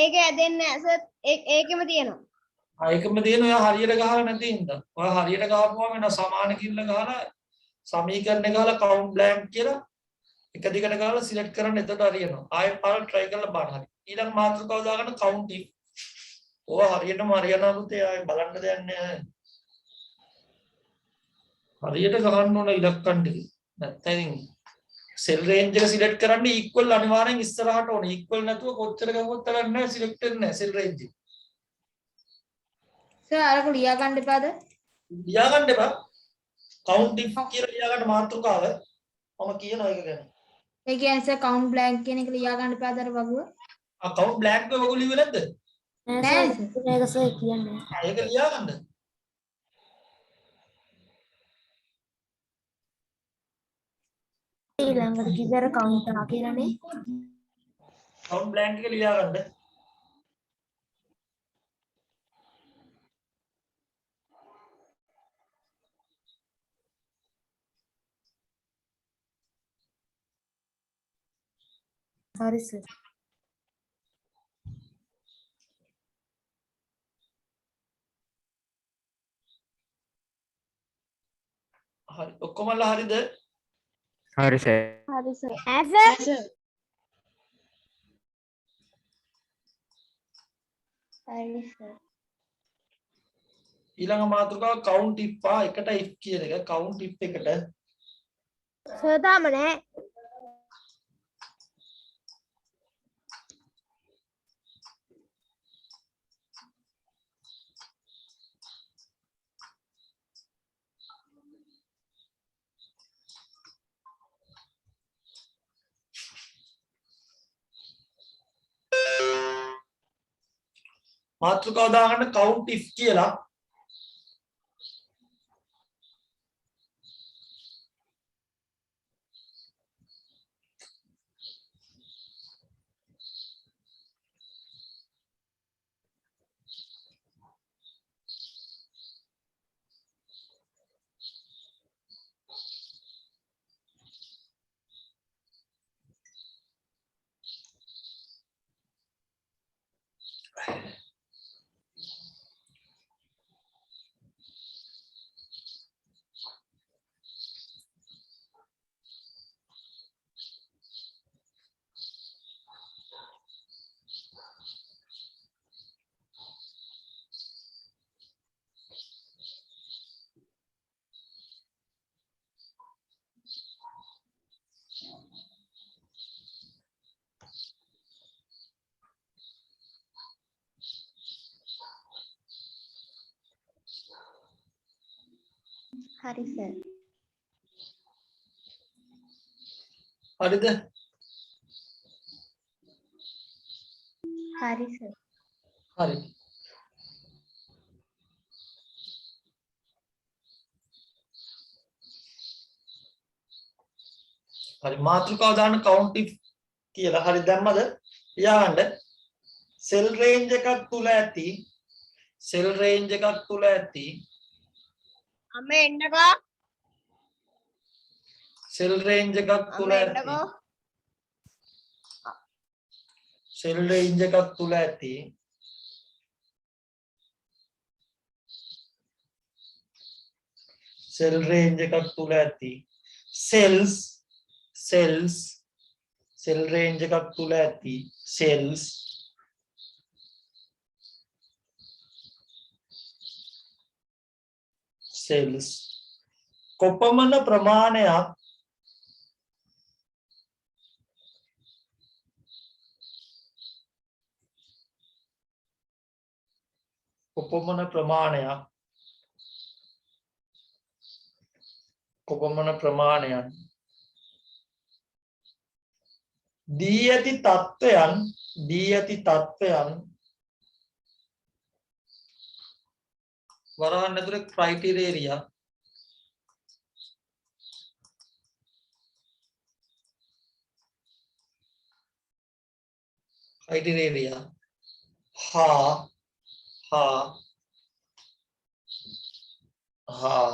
F: ඒක ඇදෙන්නේ නැහැ සර්. ඒකෙම තියෙනවා.
A: ඒකම තියෙන ඔයා හරියට ගහලා නැති හින්දා. ඔයා හරියට ගහපුවම වෙන සමාන කිරිල්ල ගහලා සමීකරණ ගහලා count blank කියලා එක දිගට ගහලා සිලෙක්ට් කරන්න එතකොට හරියනවා. ආයෙත් පාර try කරලා බලන්න හරි. ඊළඟ මාතෘකාව දාගන්න count if. ඔය හරියටම හරියනවා පුතේ ආයෙ බලන්න දෙයක් නැහැ. හරියට ගහන්න ඕන ඉලක්කම් ටික. නැත්නම් ඉතින් සෙල් රේන්ජ් එක සිලෙක්ට් කරන්න equal අනිවාර්යෙන් ඉස්සරහට ඕනේ. equal නැතුව කොච්චර ගහුවත් තරක් නැහැ සිලෙක්ට් වෙන්නේ නැහැ සෙල් රේන්ජ් එක.
B: සර් අරක ලියා ගන්න එපාද?
A: ලියා ගන්න එපා. count if කියලා ලියා ගන්න මාතෘකාව. මම කියනවා ඒක ගැන.
B: ඒ කියන්නේ සර් count blank කියන එක ලියා ගන්න එපාද අර වගුව?
A: count blank එක ඔයගොල්ලෝ ලියුවේ නැද්ද?
B: නෑ
G: මේක සර් කියන්නේ.
A: ඒක ලියා ගන්න.
G: ඊළඟට කිව්වර කවුන්ට් එක කියලානේ.
A: count blank එක ලියා ගන්න.
G: හරි සර්.
A: හරි. ඔක්කොමලා හරිද?
C: හරි සර්.
G: හරි සර්. හරි සර්.
A: ඊළඟ මාතෘකාව count if එකට if කියන එක count if එකට
F: සර් තාම නැහැ.
A: මාතෘකාව දාගන්න count if කියලා.
G: හරි සර්.
A: හරිද?
G: හරි සර්.
A: හරි. හරි මාතෘකාව දාන්න count if කියලා. හරි දැම්මද? ලියාගන්න. cell range එකක් තුල ඇති
F: අම්මේ එන්නකෝ.
A: cell range එකක් තුල
F: අම්මේ
A: ඇති
F: එන්නකෝ.
A: cell range එකක් තුල ඇති cell range එකක් තුල ඇති cells cell range එකක් තුල ඇති cells කොපමණ ප්‍රමාණයක් දී ඇති තත්ත්වයන් වරහන් ඇතුලේ ක්‍රයිටීරියා හා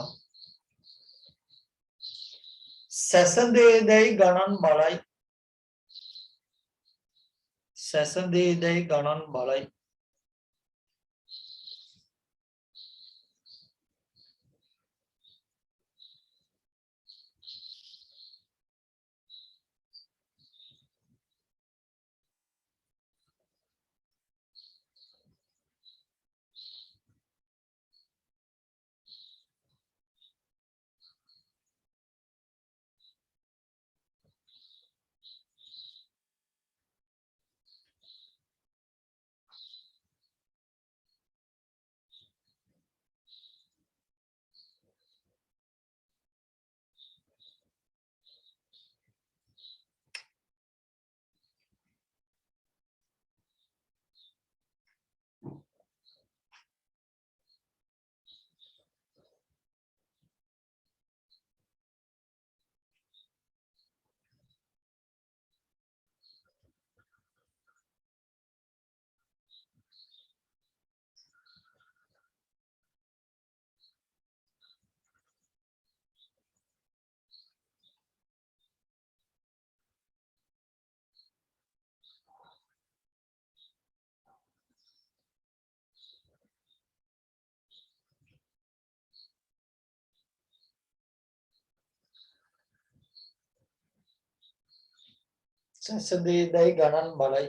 A: සැසඳේදැයි ගණන් බලයි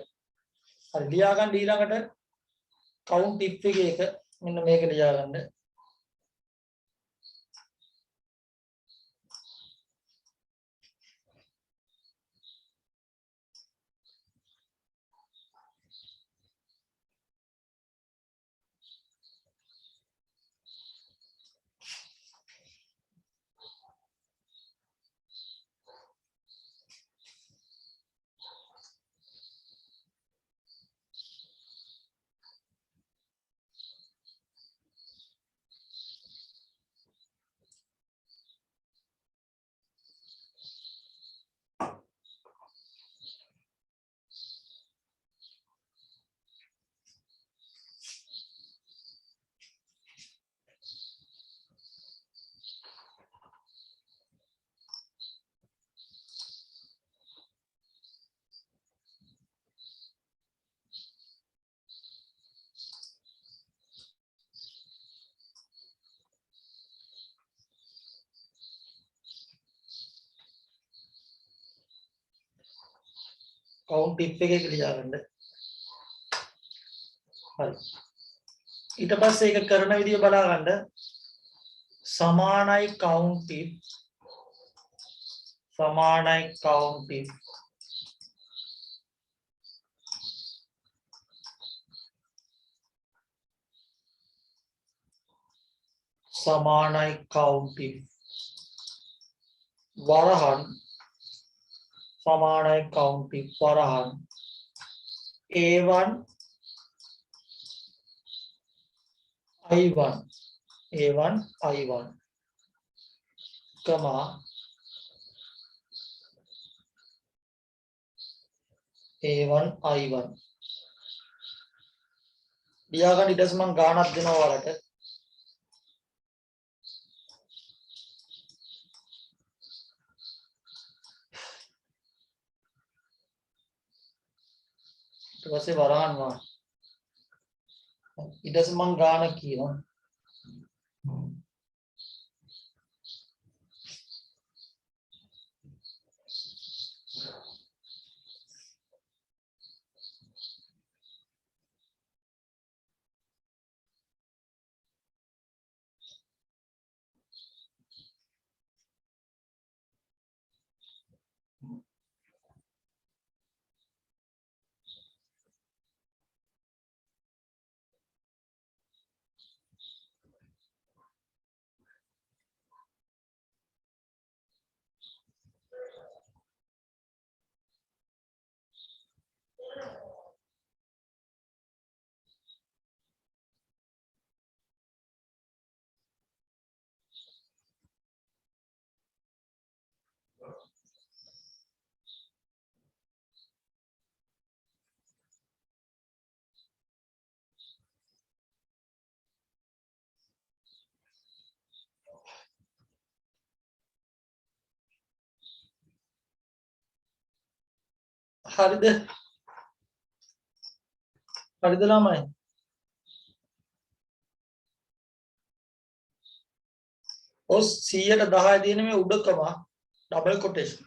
A: හරි ලියා ගන්න ඊළඟට count if එකේ එක මෙන්න මේක ලියා ගන්න count if එකේ ලියා ගන්න හරි ඊට පස්සේ ඒක කරන විදිය බලා ගන්න සමානයි count if වරහන් සමානයි count if වරහන් A1 I1 comma A1 I1 ලියා ගන්න ඊට පස්සේ මම ගානක් දෙනවා ඔයාලට ඊට පස්සේ වරහන් වා ඊට පස්සේ මම ගාන කියනවා හරිද? හරිද ළමයි? ඔස් 110 දින මේ උඩකම ඩබල් කොටේෂන්.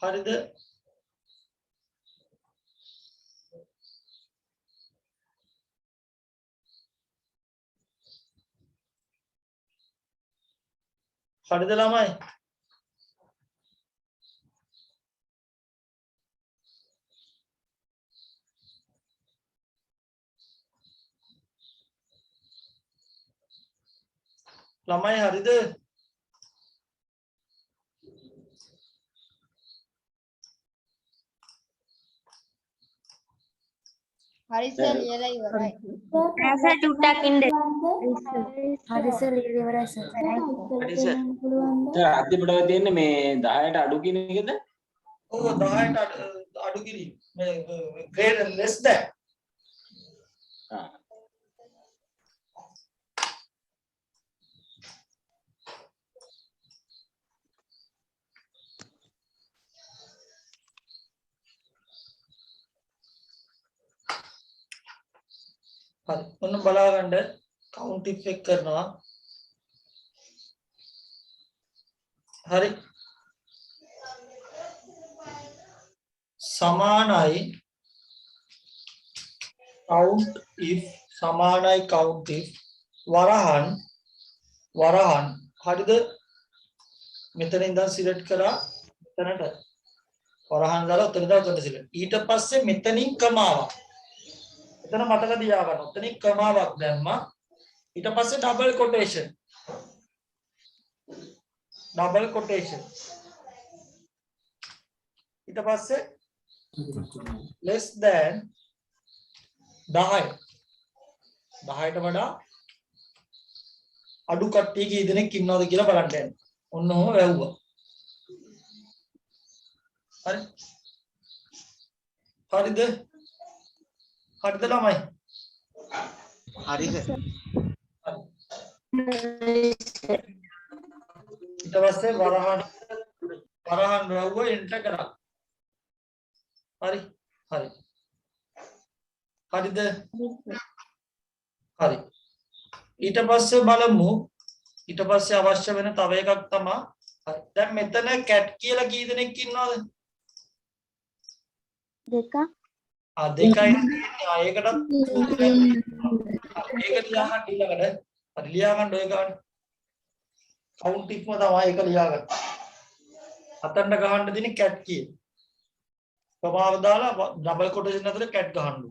A: හරිද? හරිද ළමයි? ළමයි හරිද?
F: හරි සර් ලියලා ඉවරයි.
G: සර් චුට්ටක් ඉන්න.
B: හරි සර් ඉවරයි සර්.
E: හරි සර්.
D: අන්තිමට තියෙන්නේ මේ 10ට අඩු කියන එකද?
A: ඔව් 10ට අඩු කිරීම. මේ greater less than.
D: ආ.
A: හරි. ඔන්න බලා ගන්න count if එක කරනවා. හරි. සමානයි count if සමානයි count if වරහන් හරිද? මෙතන ඉඳන් සිලෙක්ට් කරා මෙතනට වරහන් දාලා උතන ඉඳන් උතනට සිලෙක්ට්. ඊට පස්සේ මෙතනින් කමාවක්. එතන මතක තියාගන්න. උතනින් කමාවක් දැම්මා. ඊට පස්සේ ඩබල් කොටේෂන්. ඊට පස්සේ less than 10. 10ට වඩා අඩු කට්ටිය කී දෙනෙක් ඉන්නවද කියලා බලන්න යන්න. ඔන්න ඔහම වැහුවා. හරි. හරිද? හරිද ළමයි?
E: හරි සර්.
A: ඊට පස්සේ වරහන් වැහුවා එන්ටර් කරා. හරි. හරිද? හරි. ඊට පස්සේ බලමු. ඊට පස්සේ අවශ්‍ය වෙන තව එකක් තමයි. හරි. දැන් මෙතන කැට් කියලා කී දෙනෙක් ඉන්නවද?
G: දෙක.
A: දෙකයි. ඒකටත් ඒක ලියා ගන්න ඊළඟට. හරි ලියා ගන්න ඔය ගන්න. count if ම තමයි ඒක ලියා ගන්න. අතන්න ගහන්න දෙන්නේ කැට් කිය. ප්‍රභාව දාලා ඩබල් කොටේෂන් අතර කැට් ගහන්න.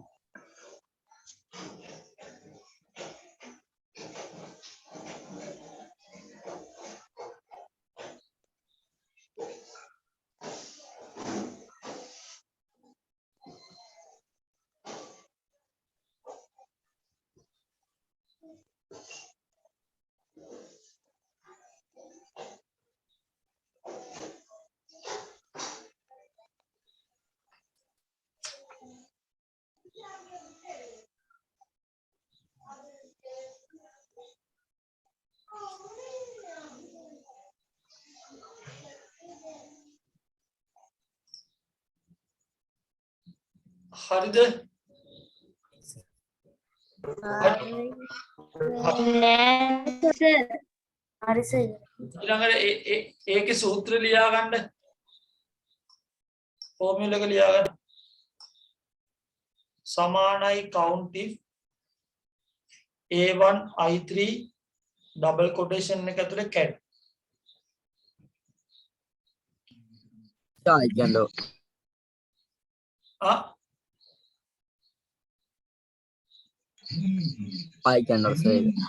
A: හරිද?
B: හරි සර්.
A: ඊළඟට ඒකේ සූත්‍ර ලියා ගන්න. ෆෝමියුලා එක ලියා ගන්න. සමානයි count if A1 I3 double quotation එක ඇතුලේ cat.
C: I can do. I can also say that.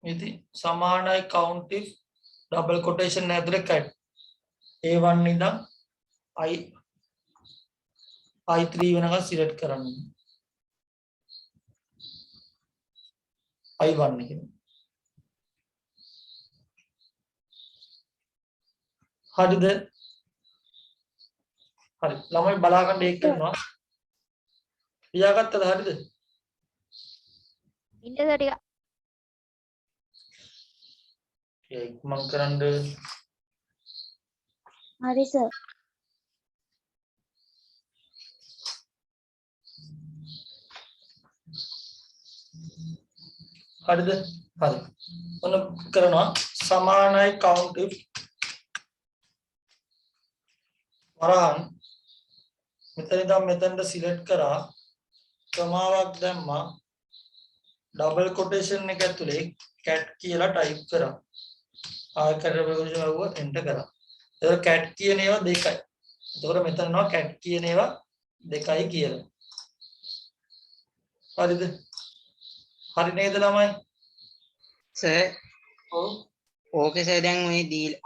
A: ඉතින් සමානයි count if ඩබල් කොටේෂන් ඇතුලේ cat A1 ඉඳන් I3 වෙනකන් සිලෙක්ට් කරන්න. I1 එකේ. හරිද? හරි. ළමයි බලා ගන්න ඒක කරනවා. ලියාගත්තද හරිද?
F: ඉන්ටර් ටික
A: ඒක මම කරන්න
G: හරි සර්.
A: හරිද? හරි. ඔන්න කරනවා සමානයි count if වරහන් මෙතන ඉඳන් මෙතනට සිලෙක්ට් කරා කමාවක් දැම්මා ඩබල් කොටේෂන් එක ඇතුලේ cat කියලා ටයිප් කරා ආයතන ප්‍රයෝජන වුව එන්ටර් කරා ඒක cat කියන ඒවා දෙකයි එතකොට මෙතන නෝ cat කියන ඒවා දෙකයි කියලා හරිද හරි නේද ළමයි
E: සර්
A: ඔව්
E: ඕකේ සර් දැන්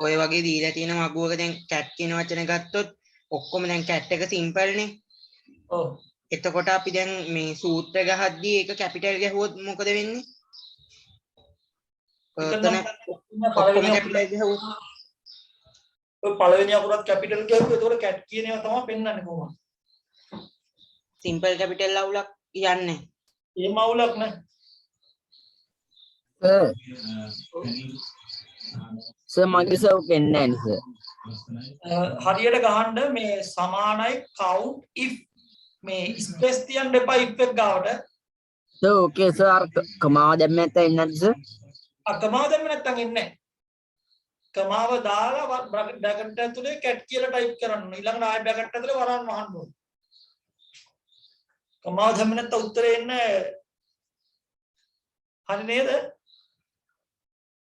E: ඔය වගේ දීලා තියෙන මගුවක දැන් cat කියන වචන ගත්තොත් ඔක්කොම දැන් cat එක සිම්පල් නේ
A: ඔව්
E: එතකොට අපි දැන් මේ සූත්‍ර ගහද්දී ඒක කැපිටල් ගැහුවොත් මොකද වෙන්නේ? ඔතන ඔක්කොම කැපිටල් ගැහුවොත්
A: ඔය පළවෙනි අකුරත් කැපිටල් ගියොත් ඒතකොට cat කියන ඒවා තමයි පෙන්වන්නේ කොහොමද?
E: සිම්පල් කැපිටල් අවුලක් යන්නේ.
A: ඒ මවුලක් නෑ.
C: සර් මගේ සව් වෙන්නේ නැහැ
A: හරියට ගහන්න මේ සමානයි count if මේ ස්පේස් තියන්න එපා if එක ගාවට.
C: සර් ඕකේ සර් අර කමාව දැම්ම නැත්නම් එන්නේ නැද්ද සර්?
A: කමාව දැම්ම නැත්තම් එන්නේ නැහැ. කමාව දාලා බ්‍රැකට් ඇතුලේ cat කියලා ටයිප් කරන්න. ඊළඟට ආයෙ බ්‍රැකට් ඇතුලේ වරන් වහන්න ඕනේ. කමාව දැම්ම නැත්නම් උත්තරේ එන්නේ හරි නේද?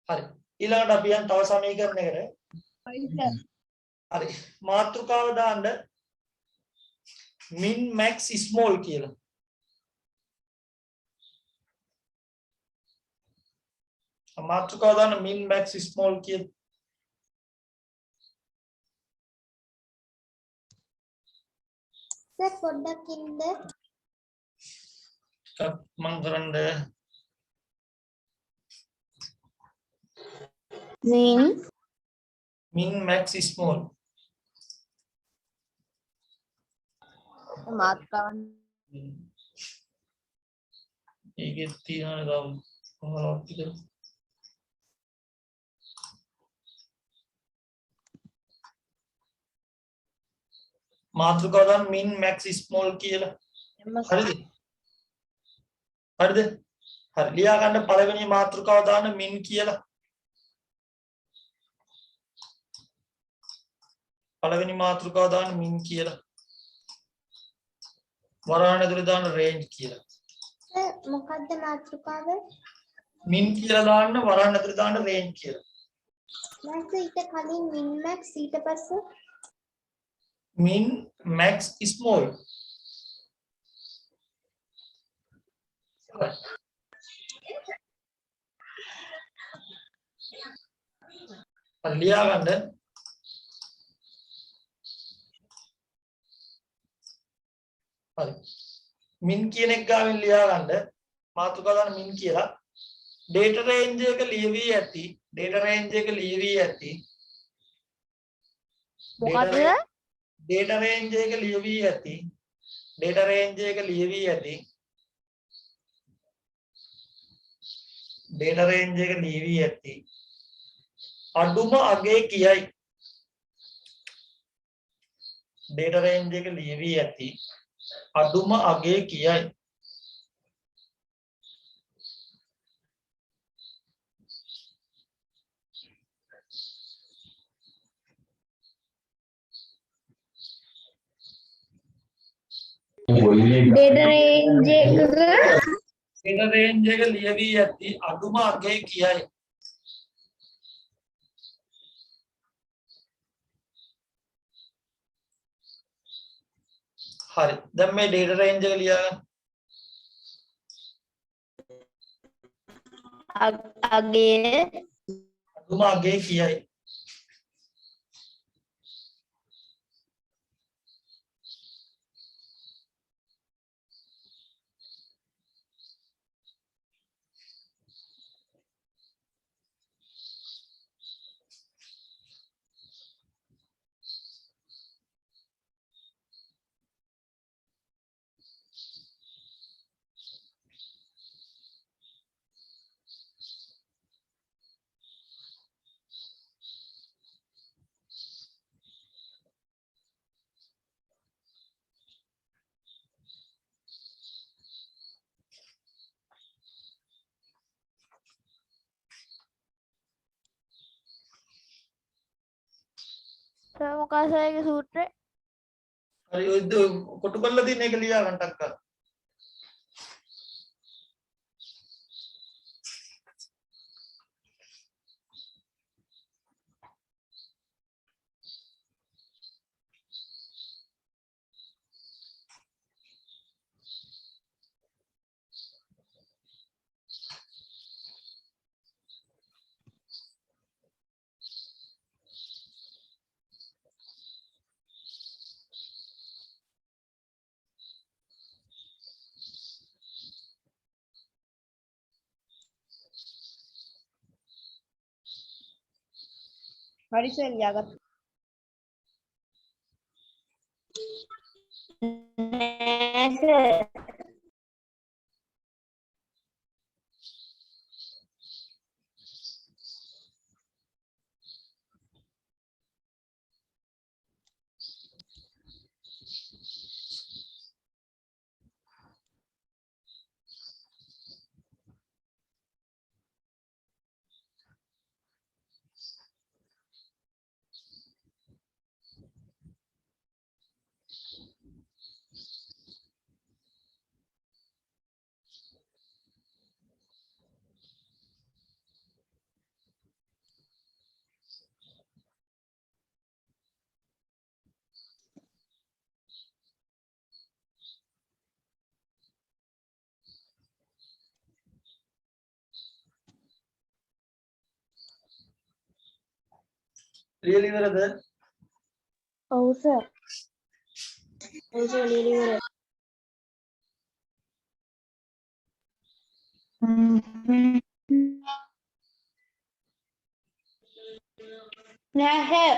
A: හරි. ඊළඟට අපි යන් තව සමීකරණයකට. හරි. මාතෘකාව දාන්න min max small කියලා. මාතෘකාව දාන්න min max small කියලා.
B: සර් පොඩ්ඩක් ඉන්න
A: මම කරන්නේ min max small
F: මාත්‍රාවන්
A: ඒකේ තියෙන ගාව කොහොමද ටික මාතෘකාව දාන්න min max small කියලා. හරිද? හරිද? හරි. ලියා ගන්න පළවෙනි මාතෘකාව දාන්න min කියලා. පළවෙනි මාතෘකාව දාන්න min කියලා. වරහන් ඇතුලේ දාන්න range කියලා.
B: මොකද්ද මාතෘකාව?
A: min කියලා දාන්න වරහන් ඇතුලේ දාන්න range කියලා.
B: නැත්නම් ඊට කලින් min max ඊට පස්සේ
A: min max small. ලියා ගන්න හරි min කියන එක ගාවින් ලියා ගන්න මාතෘකාව දාන්න min කියලා data range එක ලියවී ඇති data range එක ලියවී ඇති
F: මොකද්ද?
A: data range එක ලියවී ඇති data range එක ලියවී ඇති data range එක ලියවී ඇති අඩුම අගේ කියයි data range එක ලියවී ඇති අඩුම අගේ කියයි
F: data range එකක
A: data range එක ලියවී ඇති අඩුම අගේ කියයි හරි දැන් මේ data range එක ලියා ගන්න
F: අගේ
A: අඩුම අගේ කියයි.
G: සර් මොකක්ද සර් ඒකේ සූත්‍රය?
A: හරි ඔය කොටු කරලා තියෙන එක ලියා ගන්නටක් කරා.
F: හරි සර් ලියාගත්තා.
G: නෑ සර්.
A: ලියලා ඉවරද?
G: ඔව් සර්. ඔව් සර් ලියලා ඉවරයි. නෑ සර්.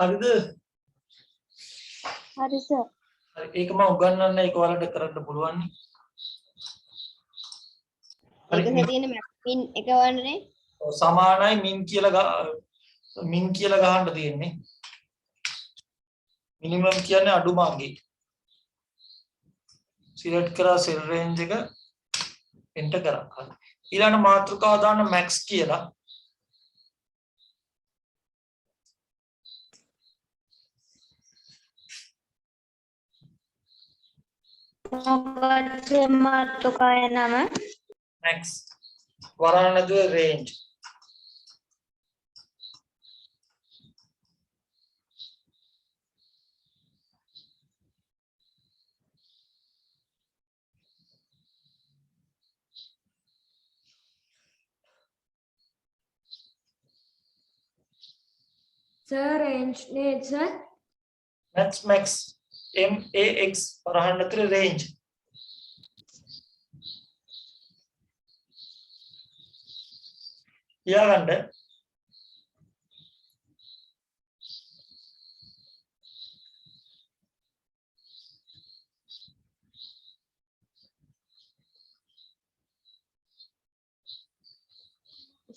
A: හරිද?
G: හරි සර්.
A: හරි ඒක මම උගන්වන්න ඒක ඔයාලට කරන්න පුළුවන්.
F: ඒකේ තියෙන මැපින් එක වන්නනේ.
A: සමානයි මින් කියලා ගහන්න තියෙන්නේ. මිනිමම් කියන්නේ අඩුම අගේ. සිලෙක්ට් කරා සෙල් රේන්ජ් එක එන්ටර් කරා. හරි. ඊළඟ මාතෘකාව දාන්න මැක්ස් කියලා.
G: මොකක්ද මාතෘකාවේ නම?
A: මැක්ස් වරාණදුවේ range.
H: Sir, range name, sir.
A: max max වරහන් ඇතුලේ range ලියාගන්න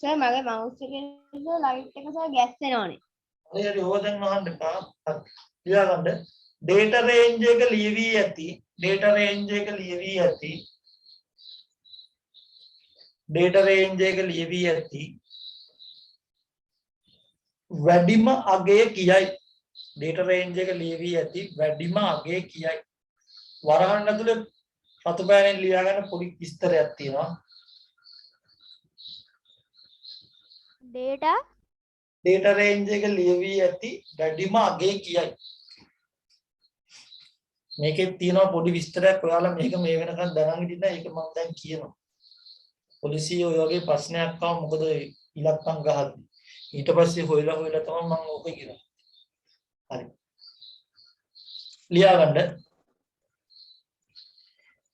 F: සර් මගේ මවුස් එකේ ලයිට් එක සර් ගැස්සෙනවනේ.
A: හරි ඕක දැන් අහන්න එපා. ලියාගන්න data range එක ලියවි ඇති data range එක ලියවි ඇති data range එක ලියවි ඇති වැඩිම අගය කියයි data range එක ලියවි ඇති වැඩිම අගය කියයි වරහන් ඇතුලේ රතු පෑනෙන් ලියාගන්න පොඩි විස්තරයක් තියෙනවා data range එක ලියවි ඇති වැඩිම අගය කියයි මේකේ තියෙනවා පොඩි විස්තරයක් ඔයාලා මේක මේ වෙනකන් දැනන් හිටින්න ඒක මම දැන් කියනවා පොලිසිය ඔය වගේ ප්‍රශ්නයක් ආව මොකද ඉලක්කම් ගහද්දි ඊට පස්සේ හොයලා තමයි මම ඕක කියනවා හරි ලියාගන්න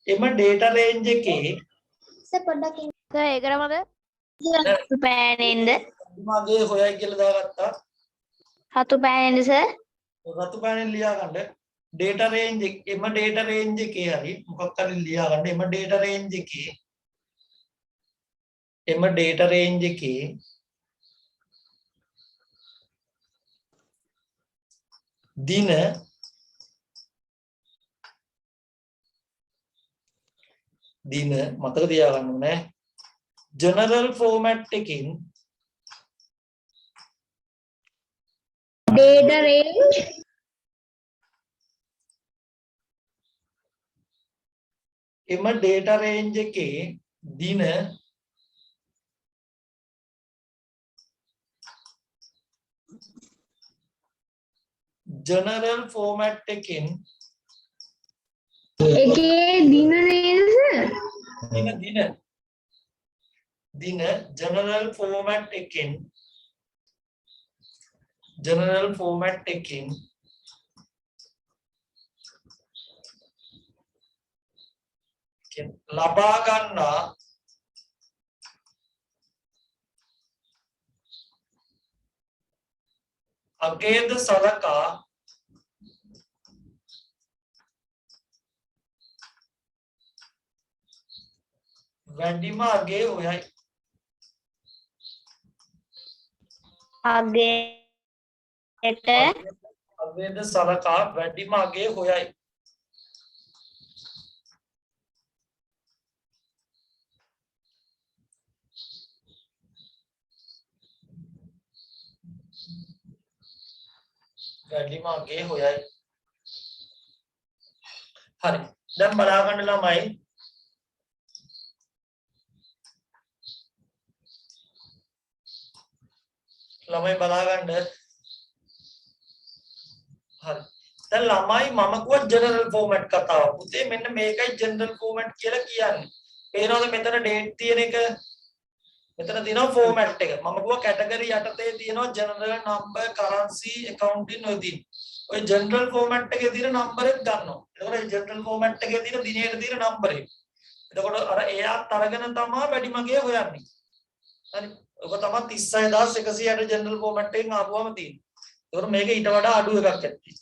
A: එම data range එකේ
B: සර් පොඩ්ඩක් සර් ඒකට මම රතු පෑනෙන්ද
A: මගේ හොයයි කියලා දාගත්තා
B: රතු පෑනෙන්ද සර්
A: රතු පෑනෙන් ලියාගන්න data range එම data range එකේ හරි මොකක් හරි ලියාගන්න එම data range එකේ දින මතක තියාගන්න ඕනේ general format එකකින්
B: data range
A: එම data range එකේ දින general format එකකින්
B: එකේ දින නේද සර්
A: දින general format එකකින් ලබා ගන්නා අගයද සලකා වැඩිම අගය හොයයි අගයද සලකා වැඩිම අගය හොයයි වැඩිම අගය හොයයි හරි දැන් බලා ගන්න ළමයි බලා ගන්න හරි දැන් ළමයි මම කිව්වා ජෙනරල් ෆෝමැට් කතාව පුතේ මෙන්න මේකයි ජෙනරල් ෆෝමැට් කියලා කියන්නේ පේනවද මෙතන ඩේට් තියෙන එක මෙතන තියෙනවා ෆෝමැට් එක මම කිව්වා කැටගරි යටතේ තියෙනවා ජෙනරල් නම්බර් කරන්සි ඇකවුන්ටින් ඔය ජෙනරල් ෆෝමැට් එකේ තියෙන නම්බර් එක ගන්නවා එතකොට ජෙනරල් ෆෝමැට් එකේ තියෙන දිනේට තියෙන නම්බර් එක එතකොට අර එයාත් අරගෙන තමයි වැඩිමගේ හොයන්නේ හරි ඔක තමයි 36160 ජෙනරල් ෆෝමැට් එකෙන් ආපුවම තියෙන්නේ. ඒකට මේක ඊට වඩා අඩු එකක් ඇත්තේ.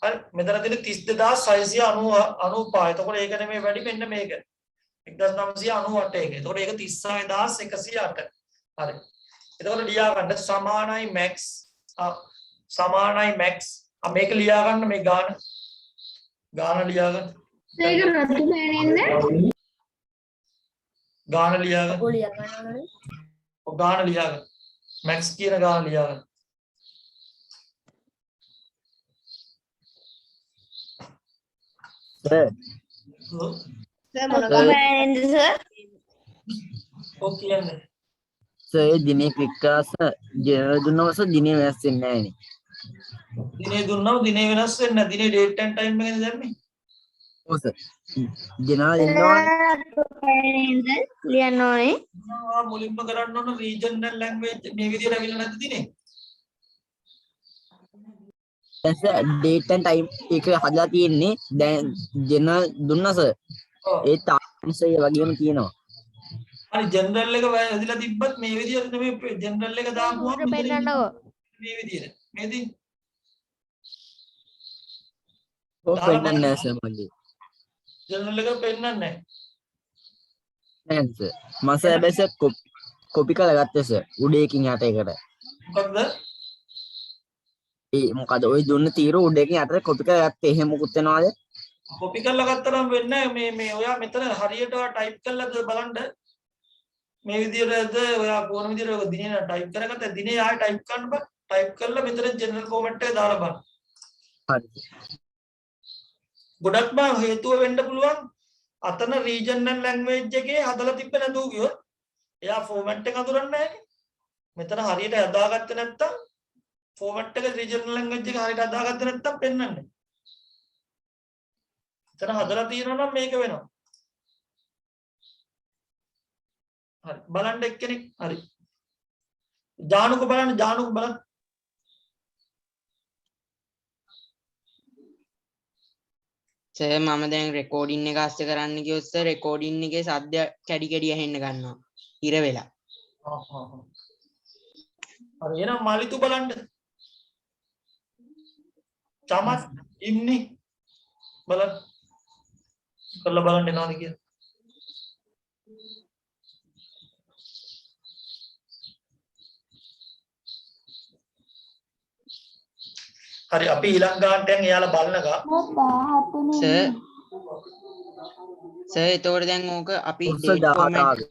A: හරි මෙතන තියෙන 32695. එතකොට ඒක නෙමෙයි වැඩි මෙන්න මේක. 1998 එක. එතකොට ඒක 36108. හරි. එතකොට ලියා ගන්න සමානයි max මේක ලියා ගන්න මේ ගාන ලියා ගන්න.
B: ඒක රතු පෑනෙන්ද
A: ගාන ලියාගන්න. ඔය ගාන ලියාගන්න. max කියන ගාන ලියාගන්න.
C: සර්
F: සර් මොන ගානද සර්?
A: ඔව් කියන්නේ.
C: සර් දිනේ ක්ලික් කරලා සර් ජෙනරල් දුන්නම සර් දිනේ වෙනස් වෙන්නේ නැහැ නේ.
A: දිනේ දුන්නම දිනේ වෙනස් වෙන්නේ නැහැ. දිනේ date and time එකනේ දැම්මේ.
C: ඔව් සර්. ජෙනරල් එනවා
B: ලියන්න ඕනේ
A: මුලින්ම කරන්න ඕන regional language මේ විදිහට අවිල්ල නැද්ද දිනේ
C: date and time එක හදලා තියෙන්නේ දැන් ජෙනරල් දුන්නා සර්.
A: ඔව්.
C: ඒ තාක්ෂණය වගේම තියෙනවා.
A: හරි ජෙනරල් එක වැදලා තිබ්බත් මේ විදිහට නෙමෙයි ජෙනරල් එක දාපුවම
B: මූට පෙන්නන්නකෝ.
A: මේ විදිහට. මේ දින්
C: ඔව් පෙන්නන්නේ නැහැ සර් මගේ.
A: ජෙනරල් එක පෙන්නන්නේ නැහැ.
C: නෑ සර්. මම සර් හැබැයි සර් කොපි කරලා ගත්තා සර්. උඩ එකකින් යට එකට.
A: මොකද්ද?
C: ඒ මොකද ඔය දුන්න තීරු උඩ එකකින් යටට කොපි කරලා ගත්තේ. එහෙම මොකුත් වෙනවද?
A: කොපි කරලා ගත්තරම් වෙන්නේ නැහැ. මේ ඔයා මෙතන හරියට ඔයා ටයිප් කරලාද බලන්න. මේ විදිහටද ඔයා කොන විදිහට ඔය දිනේ ටයිප් කරගත්ත දිනේ ආයෙ ටයිප් කරන්න බෑ. ටයිප් කරලා මෙතන ජෙනරල් ෆෝමැට් එක දාලා බලන්න.
C: හරි.
A: ගොඩක්ම හේතුව වෙන්න පුළුවන් අතන රීජනල් ලැන්ග්වේජ් එකේ හදලා තිබ්බ නැතුව ගියොත් එයා ෆෝමැට් එක අඳුරන්නේ නැහැ. මෙතන හරියට හදාගත්තේ නැත්තම් ෆෝමැට් එක රීජනල් ලැන්ග්වේජ් එක හරියට හදාගත්තේ නැත්තම් පෙන්වන්නේ නැහැ. එතන හදලා තියෙනවා නම් මේක වෙනවා. හරි බලන්න එක්කෙනෙක් හරි. ජානුක බලන්න
E: සර් මම දැන් රෙකෝඩින් එක අස්සේ කරන්න ගියොත් සර් රෙකෝඩින් එකේ සද්ද කැඩි කැඩි ඇහෙන්න ගන්නවා ඉර වෙලා.
A: හරි එහෙනම් මාලිතු බලන්න. චමත් ඉම්නි බලන්න. කරලා බලන්න එනවාද කියලා. හරි අපි ඊළඟ ගානටෙන් එයාලා බලනකම්
E: සර් එතකොට දැන් ඕක අපි
C: උස්ස 17 ආවේ.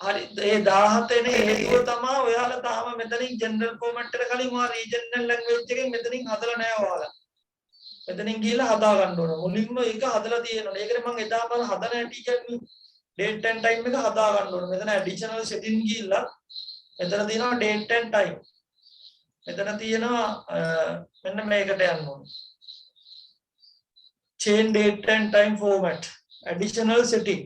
A: හරි ඒ 17 නේ හේතුව තමයි ඔයාලා තාම මෙතනින් ජෙනරල් ෆෝමැට් එකට කලින් ඔයා රීජනල් ලැන්ග්වේජ් එකෙන් මෙතනින් හදලා නැහැ ඔයාලා. මෙතනින් ගිහලා හදා ගන්න ඕන. මුලින්ම ඒක හදලා තියෙනවා. ඒකනේ මම එදා මම හදන හැටි කියන්නේ date and time එක හදා ගන්න ඕන. මෙතන additional setting ගිහිල්ලා මෙතන තියෙනවා date and time. මෙතන තියෙනවා මෙන්න මේකට යන්න ඕන. change date and time format additional setting.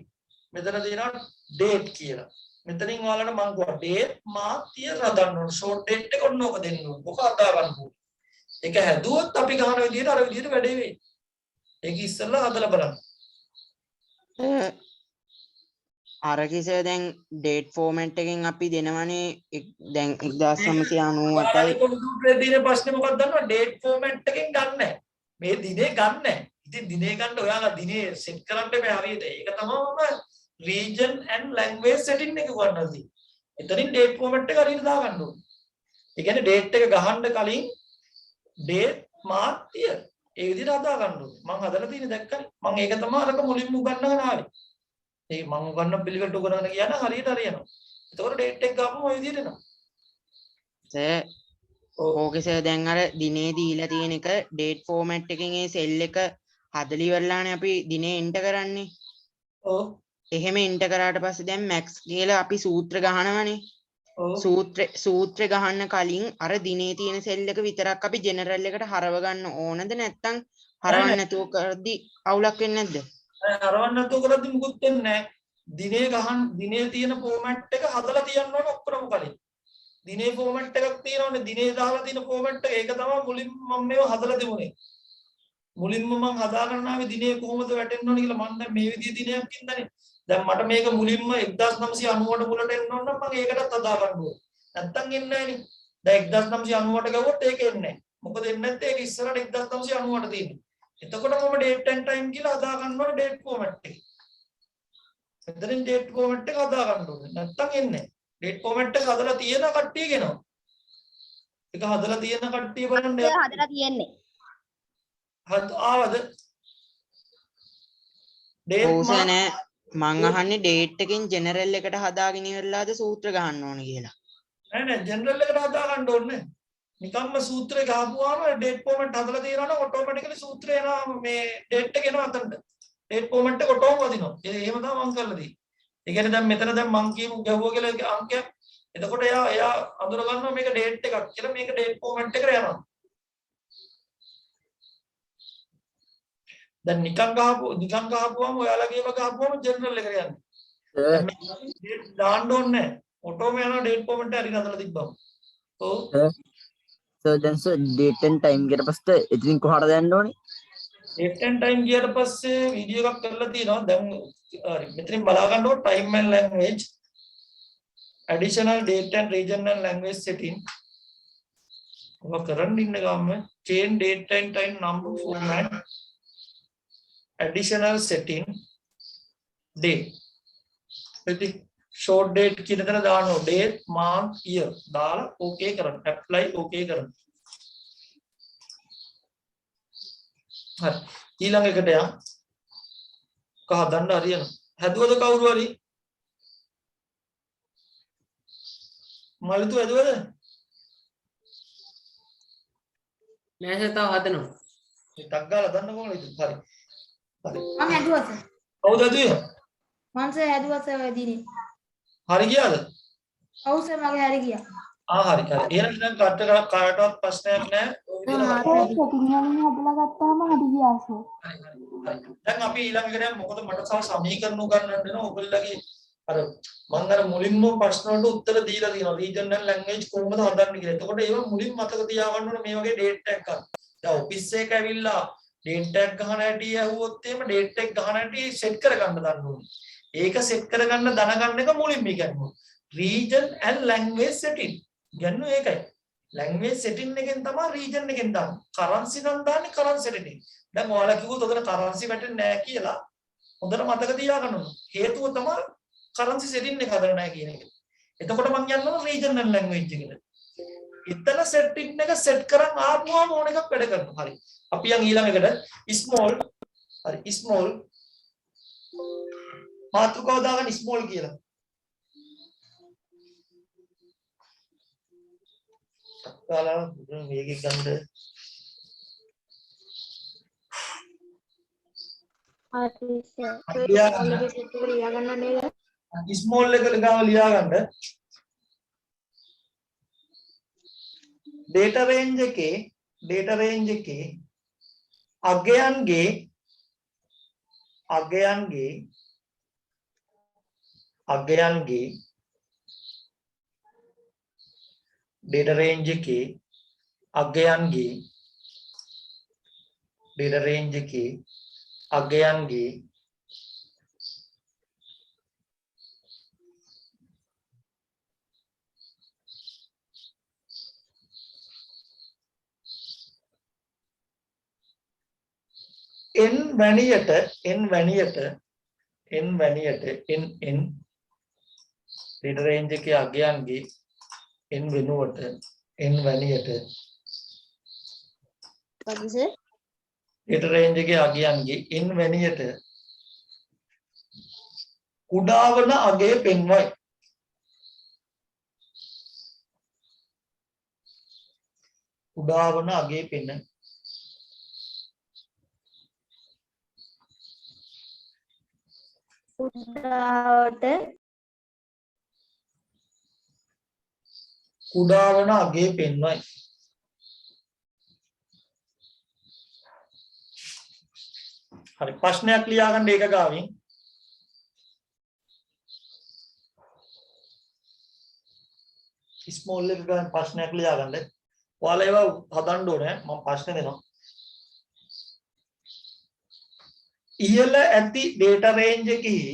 A: මෙතන තියෙනවා date කියලා. මෙතනින් ඔයාලට මම කිව්වා date month year හදන්න ඕන. short date එක ඔන්න ඕක දෙන්න ඕන. ඔක හදා ගන්න ඕන. ඒක හැදුවොත් අපි ගන්න විදියට අර විදියට වැඩේ වෙයි. ඒක ඉස්සෙල්ලා හදලා බලන්න.
E: අර කිසේ දැන් ඩේට් ෆෝමැට් එකෙන් අපි දෙනවනේ දැන් 1998යි
A: කම්පියුටරේ දින ප්‍රශ්නේ මොකක්ද දන්නවද? ඩේට් ෆෝමැට් එකෙන් ගන්න නැහැ. මේ දිනේ ගන්න නැහැ. ඉතින් දිනේ ගන්න ඔයාලා දිනේ සෙට් කරන්න බෑ හරියට. ඒක තමයි region and language setting එක ගන්නවා තියෙන්නේ. එතනින් ඩේට් ෆෝමැට් එක හරියට දාගන්න ඕනේ. ඒ කියන්නේ ඩේට් එක ගහන්න කලින් date month year ඒ විදිහට හදා ගන්න ඕනේ. මම හදලා තියෙන්නේ දැක්කනේ. මම ඒක තමයි අරක මුලින්ම උගන්වගෙන ආවේ. ඒ මම උගන්වන පිළිවෙලට උගන්වන කියන හරියට හරියනවා. එතකොට date එක ගාපම ওই විදිහට එනවා.
E: සර් ඕකේ සර් දැන් අර දිනේ දීලා තියෙන එක ඩේට් ෆෝමැට් එකෙන් ඒ සෙල් එක හදලි ඉවරලානේ අපි දිනේ එන්ටර් කරන්නේ.
A: ඔව්.
E: එහෙම එන්ටර් කරාට පස්සේ දැන් මැක්ස් කියලා අපි සූත්‍ර ගහනවනේ. සූත්‍ර ගහන්න කලින් අර දිනේ තියෙන සෙල් එක විතරක් අපි ජෙනරල් එකට හරව ගන්න ඕනද නැත්නම් හරවන්න නැතුව කරද්දි අවුලක් වෙන්නේ නැද්ද?
A: හරවන්න නැතුව කරද්දි මුකුත් වෙන්නේ නැහැ. දිනේ තියෙන ෆෝමැට් එක හදලා තියන්න ඕන ඔක්කොම කලින්. දිනේ ෆෝමැට් එකක් තියෙනවනේ දිනේ දාලා තියෙන ෆෝමැට් එක ඒක තමයි මුලින්ම මම මේව හදලා තිබුණේ. මුලින්ම මම හදාගන්න ආවේ දිනේ කොහොමද වැටෙන්න ඕන කියලා මම දැන් මේ විදිහේ දිනයක් ඉඳන්නේ. දැන් මට මේක මුලින්ම 1990ට මුලට එන්න ඕන නම් මම ඒකටත් හදා ගන්න ඕනේ. නැත්තම් එන්නේ නැහනේ. දැන් 1990ට ගවොත් ඒක එන්නේ නැහැ. මොකද එන්නේ නැත්තේ ඒක ඉස්සරහට 1990ට තියෙන්නේ. එතකොට මම date and time කියලා හදා ගන්න ඕනේ date format එක. මෙතනින් date format එක හදා ගන්න ඕනේ. නැත්තම් එන්නේ නැහැ. date format එක හදලා තියෙන කට්ටිය ගෙනවා. ඒක හදලා තියෙන කට්ටිය බලන්න
F: හදලා තියෙන්නේ.
A: ආවද? date
E: නෑ මං අහන්නේ ඩේට් එකෙන් ජෙනරල් එකට හදාගෙන ඉවරලාද සූත්‍ර ගහන්න ඕන කියලා.
A: නෑ ජෙනරල් එකට හදා ගන්න ඕනේ. නිකම්ම සූත්‍රය ගහපුවාම ඩේට් ෆෝමැට් හදලා තියෙනවා නම් ඔටෝමැටිකලි සූත්‍රය එනවා මේ ඩේට් එක එනවා අතනට. ඩේට් ෆෝමැට් එක ඔටෝම වදිනවා. එහෙම තමයි මම කරලා තියෙන්නේ. ඒ කියන්නේ දැන් මෙතන දැන් මං කියමු ගැහුවා කියලා අංකයක්. එතකොට එයා අඳුර ගන්නවා මේක ඩේට් එකක් කියලා මේක ඩේට් ෆෝමැට් එකට යනවා. දැන් නිකන් ගහපුවාම ඔයාලගේ ඒවා ගහපුවාම ජෙනරල් එකට යන්නේ. දාන්න ඕනේ නැහැ. ඔටෝම යනවා date format එක හරි හදලා තිබ්බම. ඔව්.
C: So දැන් සර් date and time ගියට පස්සේ ඉතින් කොහාටද යන්න ඕනේ?
A: date and time ගියට පස්සේ වීඩියෝ එකක් කරලා තියෙනවා. දැන් හරි මෙතනින් බලා ගන්නකොට time and language additional date and regional language setting. ඔබ කරන්න ඉන්න ගාම change date and time number format additional setting day. ඉතින් short date කියන තැන දාන්න ඕනේ date month year දාලා okay කරන්න apply okay කරන්න. හරි ඊළඟ එකට යන්න. කහ දන්න හරියන. හැදුවද කවුරු හරි? මලතු හැදුවද?
H: නෑ සර් තව හදනවා.
A: ටක් ගාලා දන්න කොහොමද ඉතින්? හරි. හරි.
B: මම හැදුවා සර්.
A: කවුද හැදුවේ?
B: මම සර් හැදුවා සර් ඔය දිනේ.
A: හරි ගියාද?
B: ඔව් සර් මගේ හරි ගියා.
A: හරි හරි. එහෙනම් දැන් කාටවත් ප්‍රශ්නයක් නැහැ. ඔය විදිහට දැන් අපි ඊළඟ එකට යමු. මොකද මට තව සමීකරණ උගන්වන්න වෙනවා. ඔයගොල්ලෝගේ අර මම අර මුලින්ම ප්‍රශ්න වලට උත්තර දීලා තියෙනවා. regional language කොහොමද හදන්නේ කියලා. එතකොට ඒව මුලින් මතක තියාගන්න ඕනේ මේ වගේ date tag ගන්න. දැන් ඔෆිස් එක ඇවිල්ලා date tag ගහන හැටි ඇහුවොත් එහෙම date tag ගහන හැටි set කරගන්න දන්න ඕනේ. ඒක set කරගන්න දැනගන්න එක මුලින්ම ඉගෙනගන්න. region and language setting. ගන්න ඒකයි. language setting එකෙන් තමයි region එකෙන් දාන්නේ. currency නම් දාන්නේ currency setting එක. දැන් ඔයාලා කිව්වොත් උතන currency වැටෙන්නේ නැහැ කියලා හොඳට මතක තියාගන්න ඕන. හේතුව තමයි currency setting එක හදලා නැහැ කියන එක. එතකොට මම යනවා regional language එකට. එතන setting එක set කරන් ආපුවාම ඕන එකක් වැඩ කරනවා. හරි. අපි යන් ඊළඟ එකට small හරි small මාතෘකාව දාගන්න small කියලා. කාලා මේකේ ගන්න ස්මෝල් එක ගාව ලියා ගන්න. data range එකේ අගයන්ගේ data range එකේ අගයන්ගේ n වැනියට data range එකේ අගයන්ගේ n වෙනුවට n වැනියට data range එකේ අගයන්ගේ n වැනියට කුඩා වන අගය පෙන්වයි. කුඩා වන අගය පෙන්න කුඩා වන අගය පෙන්වයි. හරි ප්‍රශ්නයක් ලියා ගන්න ඒක ගාවින්. ස්මෝල් එක ගාන ප්‍රශ්නයක් ලියා ගන්න. ඔයාලා ඒවා හදන්න ඕනේ. මම ප්‍රශ්න දෙනවා. ඉහළ ඇති data range එකෙහි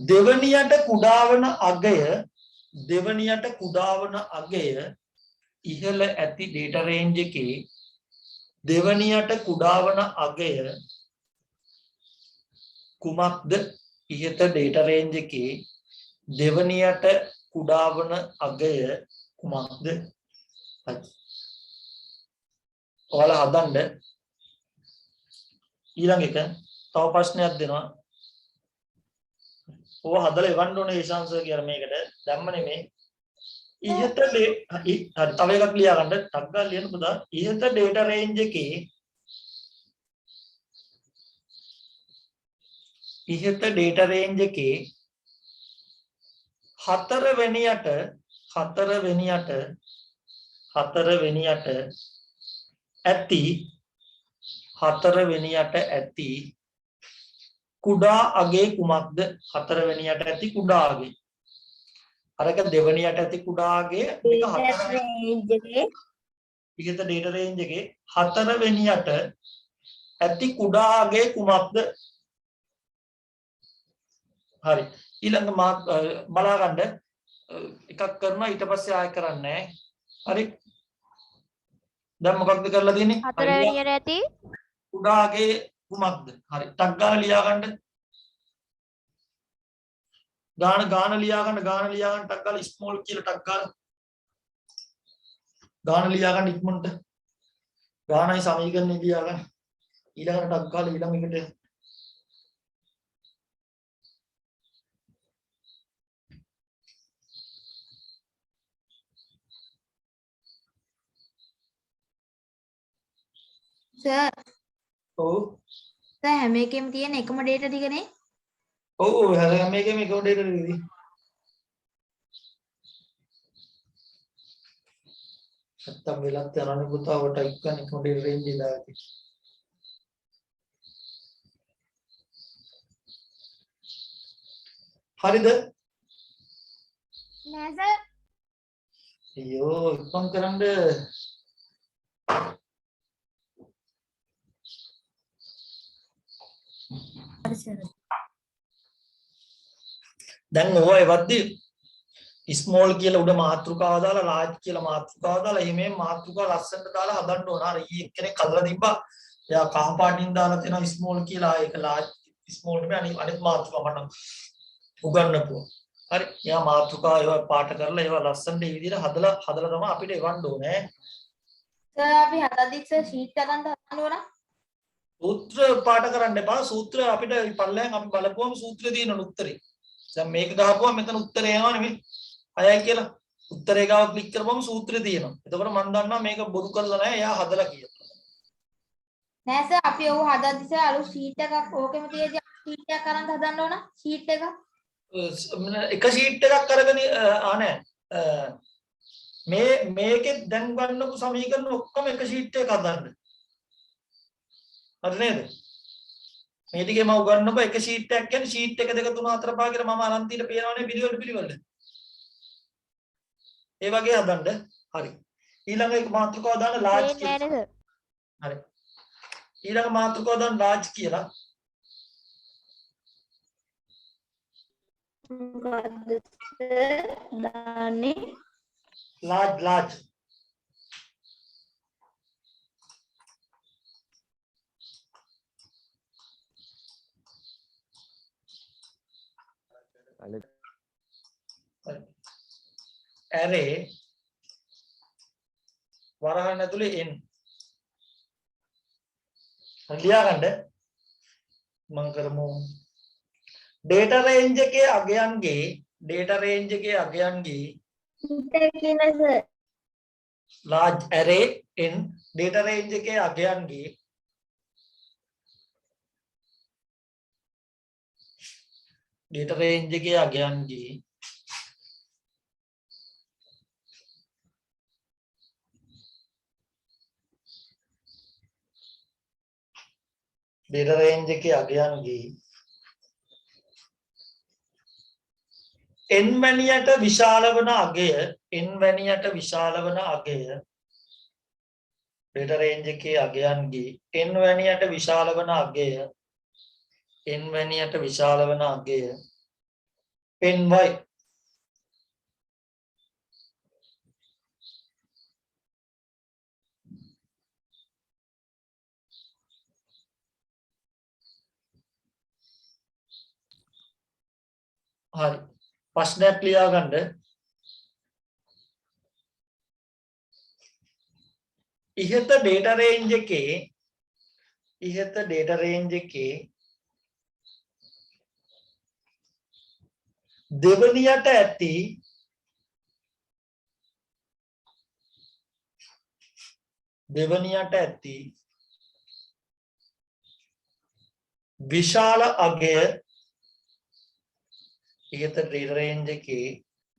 A: දෙවනියට කුඩා වන අගය ඉහළ ඇති data range එකේ දෙවනියට කුඩා වන අගය කුමක්ද? ඉහත data range එකේ දෙවනියට කුඩා වන අගය කුමක්ද? ඔයාලා හදන්න. ඊළඟ එක තව ප්‍රශ්නයක් දෙනවා. ඔය හදලා එවන්න ඕනේ ඒ chance කියලා මේකට. දැම්ම නෙමෙයි. ඉහත හරි තව එකක් ලියා ගන්න. ටක් ගාලා ලියන්න පුතා. ඉහත data range එකේ හතරවෙනියට ඇති හතරවෙනියට ඇති කුඩා අගේ කුමක්ද? හතරවෙනියට ඇති කුඩා අගේ. අරක දෙවෙනියට ඇති කුඩා අගේ මේක හතරයි. ඉහත data range එකේ හතරවෙනියට ඇති කුඩා අගේ කුමක්ද? හරි. ඊළඟ බලා ගන්න එකක් කරනවා ඊට පස්සේ ආයෙ කරන්නේ නැහැ. හරි. දැන් මොකක්ද කරලා තියෙන්නේ?
G: හතරවෙනියට ඇති
A: කුඩාගේ කුමක්ද? හරි. ටක් ගාලා ලියා ගන්න. ගාන ලියා ගන්න ටක් ගාලා ස්මෝල් කියලා ටක් ගාලා. ගාන ලියා ගන්න ඉක්මනට. ගානයි සමීකරණේ ලියා ගන්න. ඊළඟට ටක් ගාලා ඊළඟ එකට
B: සර්
A: ඔව්
B: සර් හැම එකෙම තියෙන එකම data ටිකනේ.
A: ඔව් හැම එකෙම එක data ටිකදී. නැත්තම් වෙලත් යනනේ පුතා ඔය ටයිප් කරන එක මොඩල් රේන්ජ් එක දාලා. හරිද?
F: නෑ සර්.
A: අයියෝ ඉක්මන් කරන්න. දැන් ඔය වද්දි ස්මෝල් කියලා උඩ මාත්‍රිකාව දාලා large කියලා මාත්‍රිකාව දාලා එහෙම මාත්‍රිකාව ලස්සනට දාලා හදන්න ඕන. අර ඊ එක්කෙනෙක් කල්ලා තිබ්බා. එයා කහ පාටින් දාලා තියෙනවා ස්මෝල් කියලා. ඒක large ස්මෝල් නෙමෙයි අනිත් මාත්‍රිකාව මට උගන්වපුවා. හරි. එයා මාත්‍රිකාව ඒවා පාට කරලා ඒවා ලස්සනට මේ විදිහට හදලා තමයි අපිට එවන්න ඕනේ.
B: සර් අපි හදද්දි සර් sheet එකක් ගන්න ඕන.
A: සූත්‍ර පාට කරන්න එපා. සූත්‍ර අපිට පල්ලෙන් අපි බලපුවම සූත්‍රය තියෙන උත්තරේ. දැන් මේක ගහපුවම මෙතන උත්තරේ එනවා නෙමෙයි. 6යි කියලා. උත්තරේ ගාව ක්ලික් කරපුවම සූත්‍රය තියෙනවා. එතකොට මම දන්නවා මේක බොරු කරලා නැහැ. එයා හදලා කියලා.
B: නෑ සර් අපි ඔව හදද්දි සර් අලුත් sheet එකක් ඕකෙම තියෙදි sheet එකක් අරන් හදන්න ඕන. sheet එක.
A: එක sheet එකක් අරගෙන නෑ. මේකේ දැන් ගන්නපු සමීකරණ ඔක්කොම එක sheet එකක් හදන්න. හරි නේද? මේ ටිකේ මම උගන්වපු එක sheet එකක් කියන්නේ sheet 1 2 3 4 5 කියලා මම අනන්තීට පේනවනේ පිළිවෙල. ඒ වගේ හදන්න. හරි. ඊළඟ එක මාතෘකාව දාන්න large කියලා. හරි. ඊළඟ මාතෘකාව දාන්න large කියලා.
G: මොකද්ද දාන්නේ?
A: large. array වරහන් ඇතුලේ n ලියා ගන්න මම කරමු data range එකේ අගයන්ගේ large array n data range එකේ අගයන්ගේ data range එකේ අගයන්ගේ n වැනියට විශාල වන අගය data range එකේ අගයන්ගේ n වැනියට විශාල වන අගය ny හරි ප්‍රශ්නයක් ලියා ගන්න ඉහත data range එකේ දෙවනියට ඇති විශාල අගය ඉහත data range එකේ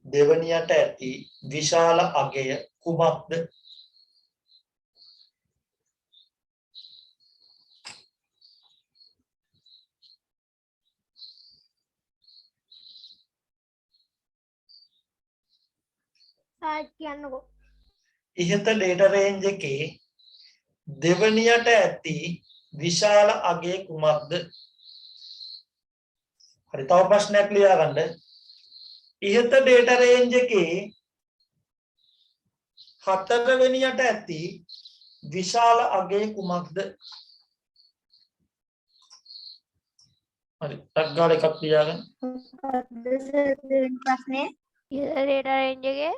A: දෙවනියට ඇති විශාල අගය කුමක්ද?
F: කියන්නකෝ.
A: ඉහත data range එකේ දෙවනියට ඇති විශාල අගය කුමක්ද? හරි තව ප්‍රශ්නයක් ලියා ගන්න. ඉහත data range එකේ හතරවෙනියට ඇති විශාල අගය කුමක්ද? හරි ටග්ගාල එකක් ලියා ගන්න.
F: ප්‍රශ්නේ data range එකේ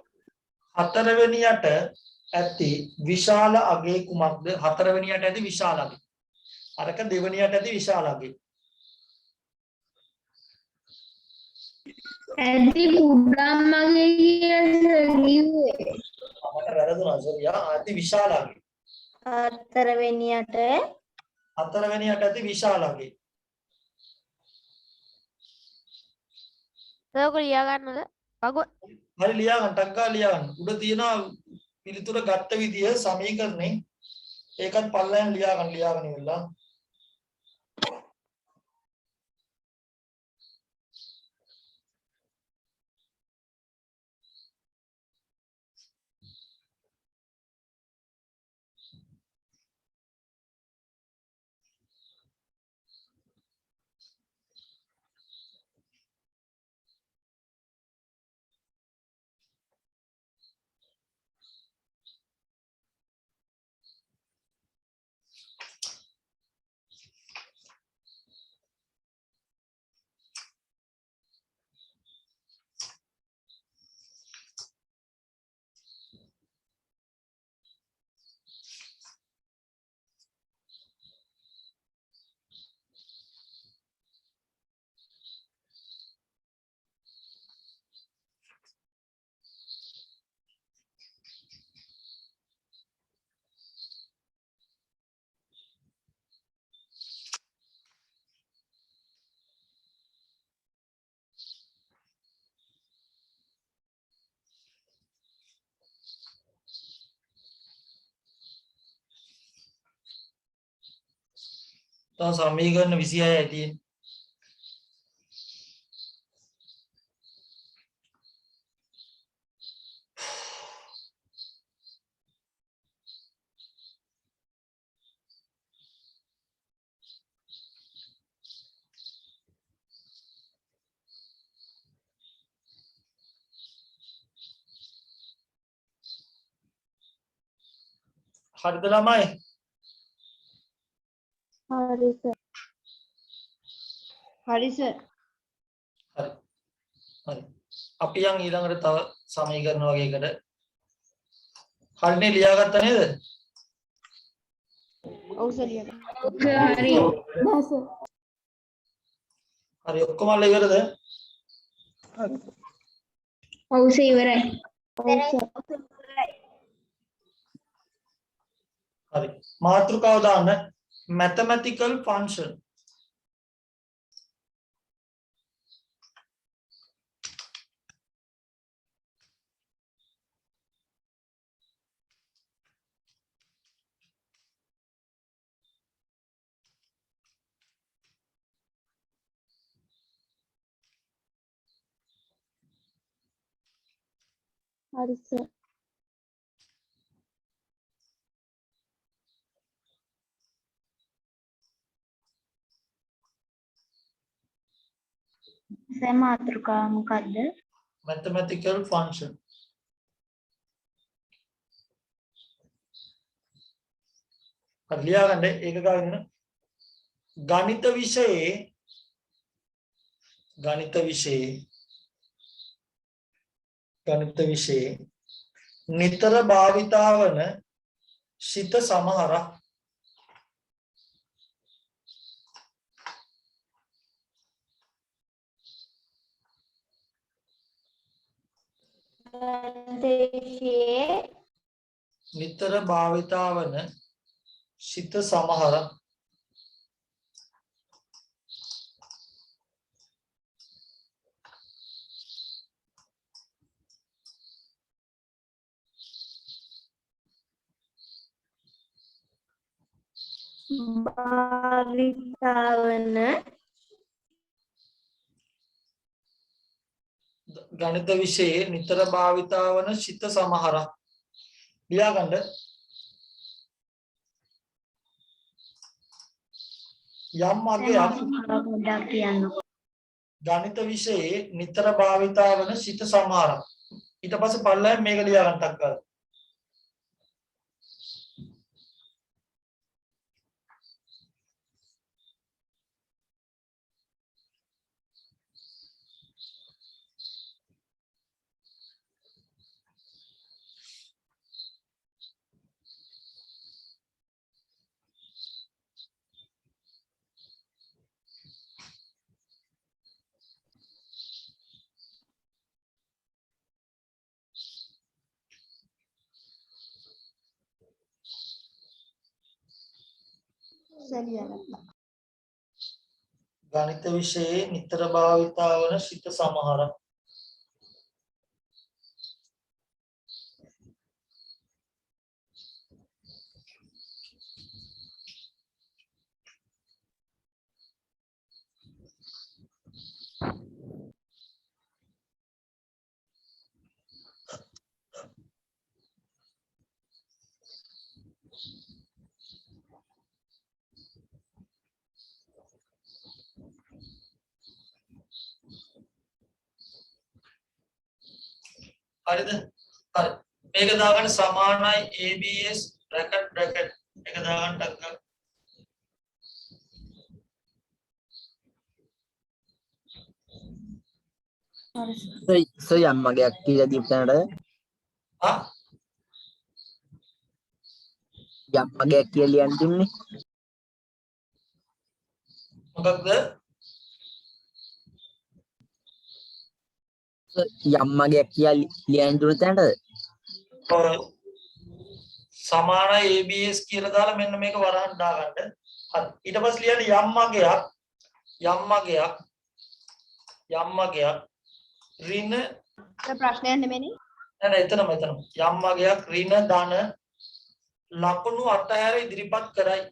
A: හතරවෙනියට ඇති විශාල අගය කුමක්ද? හතරවෙනියට ඇති විශාල අගය. අරක දෙවෙනියට ඇති විශාල අගය.
F: ඇති කුඩාම කිව්වේ
A: අපට වැරදුනා සෝරියා. ඇති විශාල අගය.
F: හතරවෙනියට
A: හතරවෙනියට ඇති විශාල අගය.
F: ඒක ලියා ගන්නද? පගො
A: හරි ලියා ගන්න ටග්ගාල ලියා ගන්න. උඩ තියෙන පිළිතුර ගත්ත විදිය සමීකරණේ ඒකත් පල්ලෙන් ලියාගන්න ඉවරලා. තව සමීකරණ 26යි තියෙන්නේ. හරිද ළමයි?
F: හරි සර්. හරි සර්.
A: හරි. හරි. අපි යන් ඊළඟට තව සමීකරණ වගේකට. හරිනේ ලියාගත්තා නේද?
F: ඔව් සර් ලියා.
B: හරි.
A: හරි ඔක්කොම අල්ල ඉවරද?
B: ඔව් සර් ඉවරයි.
A: හරි. මාතෘකාව දාන්න mathematical function.
F: හරි සර්.
B: සර් මාතෘකාව මොකද්ද?
A: mathematical function. හරි ලියාගන්න ඒක ගාගෙන ගණිත විෂයේ නිතර භාවිතා වන සිත සමහරක් නිතර භාවිතා වන සිත සමහරක්
F: භාවිතාවන
A: ගණිත විෂයේ නිතර භාවිතා වන ශිත සමහරක් ලියා ගන්න. යම් අගයක්
G: පොඩ්ඩක් කියන්නකෝ.
A: ගණිත විෂයේ නිතර භාවිතා වන ශිත සමහරක්. ඊට පස්සේ පල්ලෙන් මේක ලියා ගන්න ටක් ගාලා. ගණිත විෂයේ නිතර භාවිතා වන ශිත සමහරක්. හරිද? හරි. මේක දාගන්න සමානයි ABS bracket එක දාගන්න ටක් ගන්න.
C: So යම් අගයක් කියලා දීපු තැනට
A: ආ
C: යම් අගයක් කියලා ලියන්න තිබුණේ.
A: මොකක්ද?
C: යම් අගයක් කියලා ලියන්න දුන්න තැනට
A: සමානයි ABS කියලා දාලා මෙන්න මේක වරහන් දාගන්න. හරි. ඊට පස්සේ ලියන්න යම් අගයක් ඍණ
F: ප්‍රශ්නයක් නෙමෙයි.
A: නෑ එතනම යම් අගයක් ඍණ ධන ලකුණු අතහැර ඉදිරිපත් කරයි.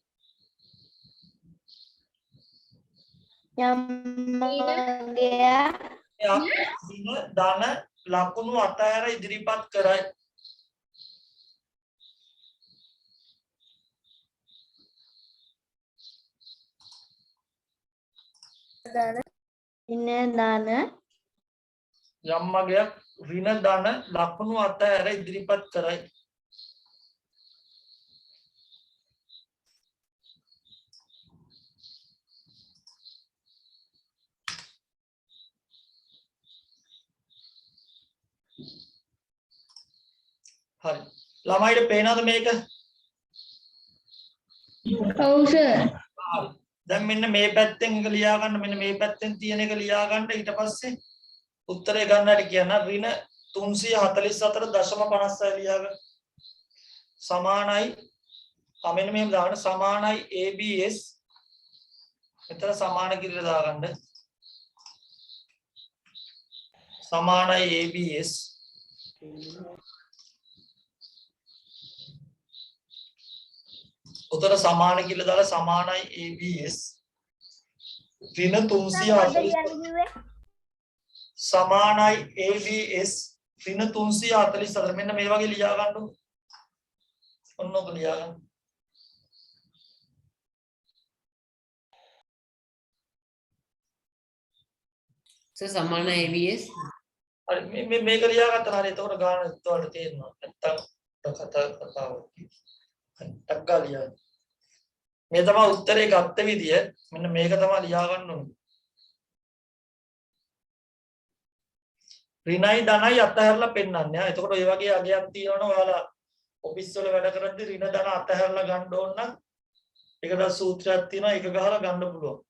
G: යම්
A: ඍණ ධන ලකුණු අතහැර ඉදිරිපත් කරයි.
G: ඉන්න දාන
A: යම් අගයක් ඍණ ධන ලකුණු අතහැර ඉදිරිපත් කරයි. හරි. ළමයිට පේනවද මේක?
F: ඔව් සර්.
A: හරි. දැන් මෙන්න මේ පැත්තෙන් එක ලියා ගන්න, මෙන්න මේ පැත්තෙන් තියෙන එක ලියා ගන්න. ඊට පස්සේ උත්තරේ ගන්නට කියන ඍණ 344.56 ලියා ගන්න. සමානයි මෙන්න මෙහෙම දාන්න සමානයි ABS. මෙතන සමාන කිරිලා දාගන්න. සමානයි ABS. උතර සමාන කියලා දාලා සමානයි ABS ඍණ 340 සමානයි ABS ඍණ 344 මෙන්න මේ වගේ ලියා ගන්න. ඔන්න ඔක ලියා ගන්න.
H: So සමාන ABS
A: හරි මේක ලියා ගත්තා හරි. එතකොට ගාන ඔයාලට තේරෙනවා. නැත්තම් කතාව ටක් ගාලා ලියන්න. මේ තමයි උත්තරේ ගත්ත විදිය. මෙන්න මේක තමයි ලියා ගන්න ඕනේ. ඍණයි ධනයි අතහැරලා පෙන්නන්නේ. එතකොට ඔය වගේ අගයක් තියෙනවනේ ඔයාලා ඔෆිස් වල වැඩ කරද්දී ඍණ ධන අතහැරලා ගන්න ඕන නම් ඒකට සූත්‍රයක් තියෙනවා. ඒක ගහලා ගන්න පුළුවන්.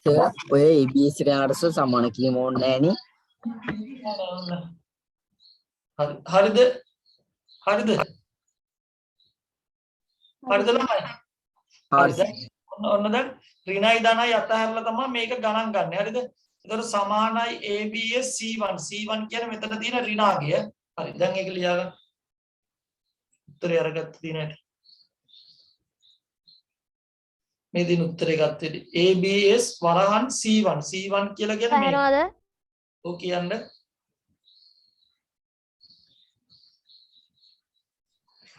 C: ඔය ABS එක යනකොට සමාන කිරීම ඕනේ නෑනේ.
A: හරිද? හරිද ළමයි?
C: හරි.
A: ඔන්න දැන් ඍණයි ධනයි අතහැරලා තමයි මේක ගණන් ගන්න. හරිද? එතකොට සමානයි ABS C1. C1 කියන්නේ මෙතන තියෙන ඍණාගය. හරි. දැන් ඒක ලියා ගන්න. උත්තරය අරගත්ත දිනට. මේ දින උත්තරේ ගත්තේ ABS වරහන් C1. C1 කියලා කියන්නේ මේ.
G: පැහැරවද?
A: ඔව් කියන්නේ.